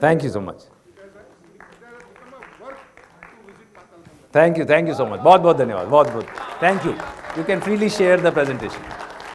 Thank you so much. Thank you so much. बहुत बहुत धन्यवाद. बहुत बहुत thank you. You can freely share the presentation.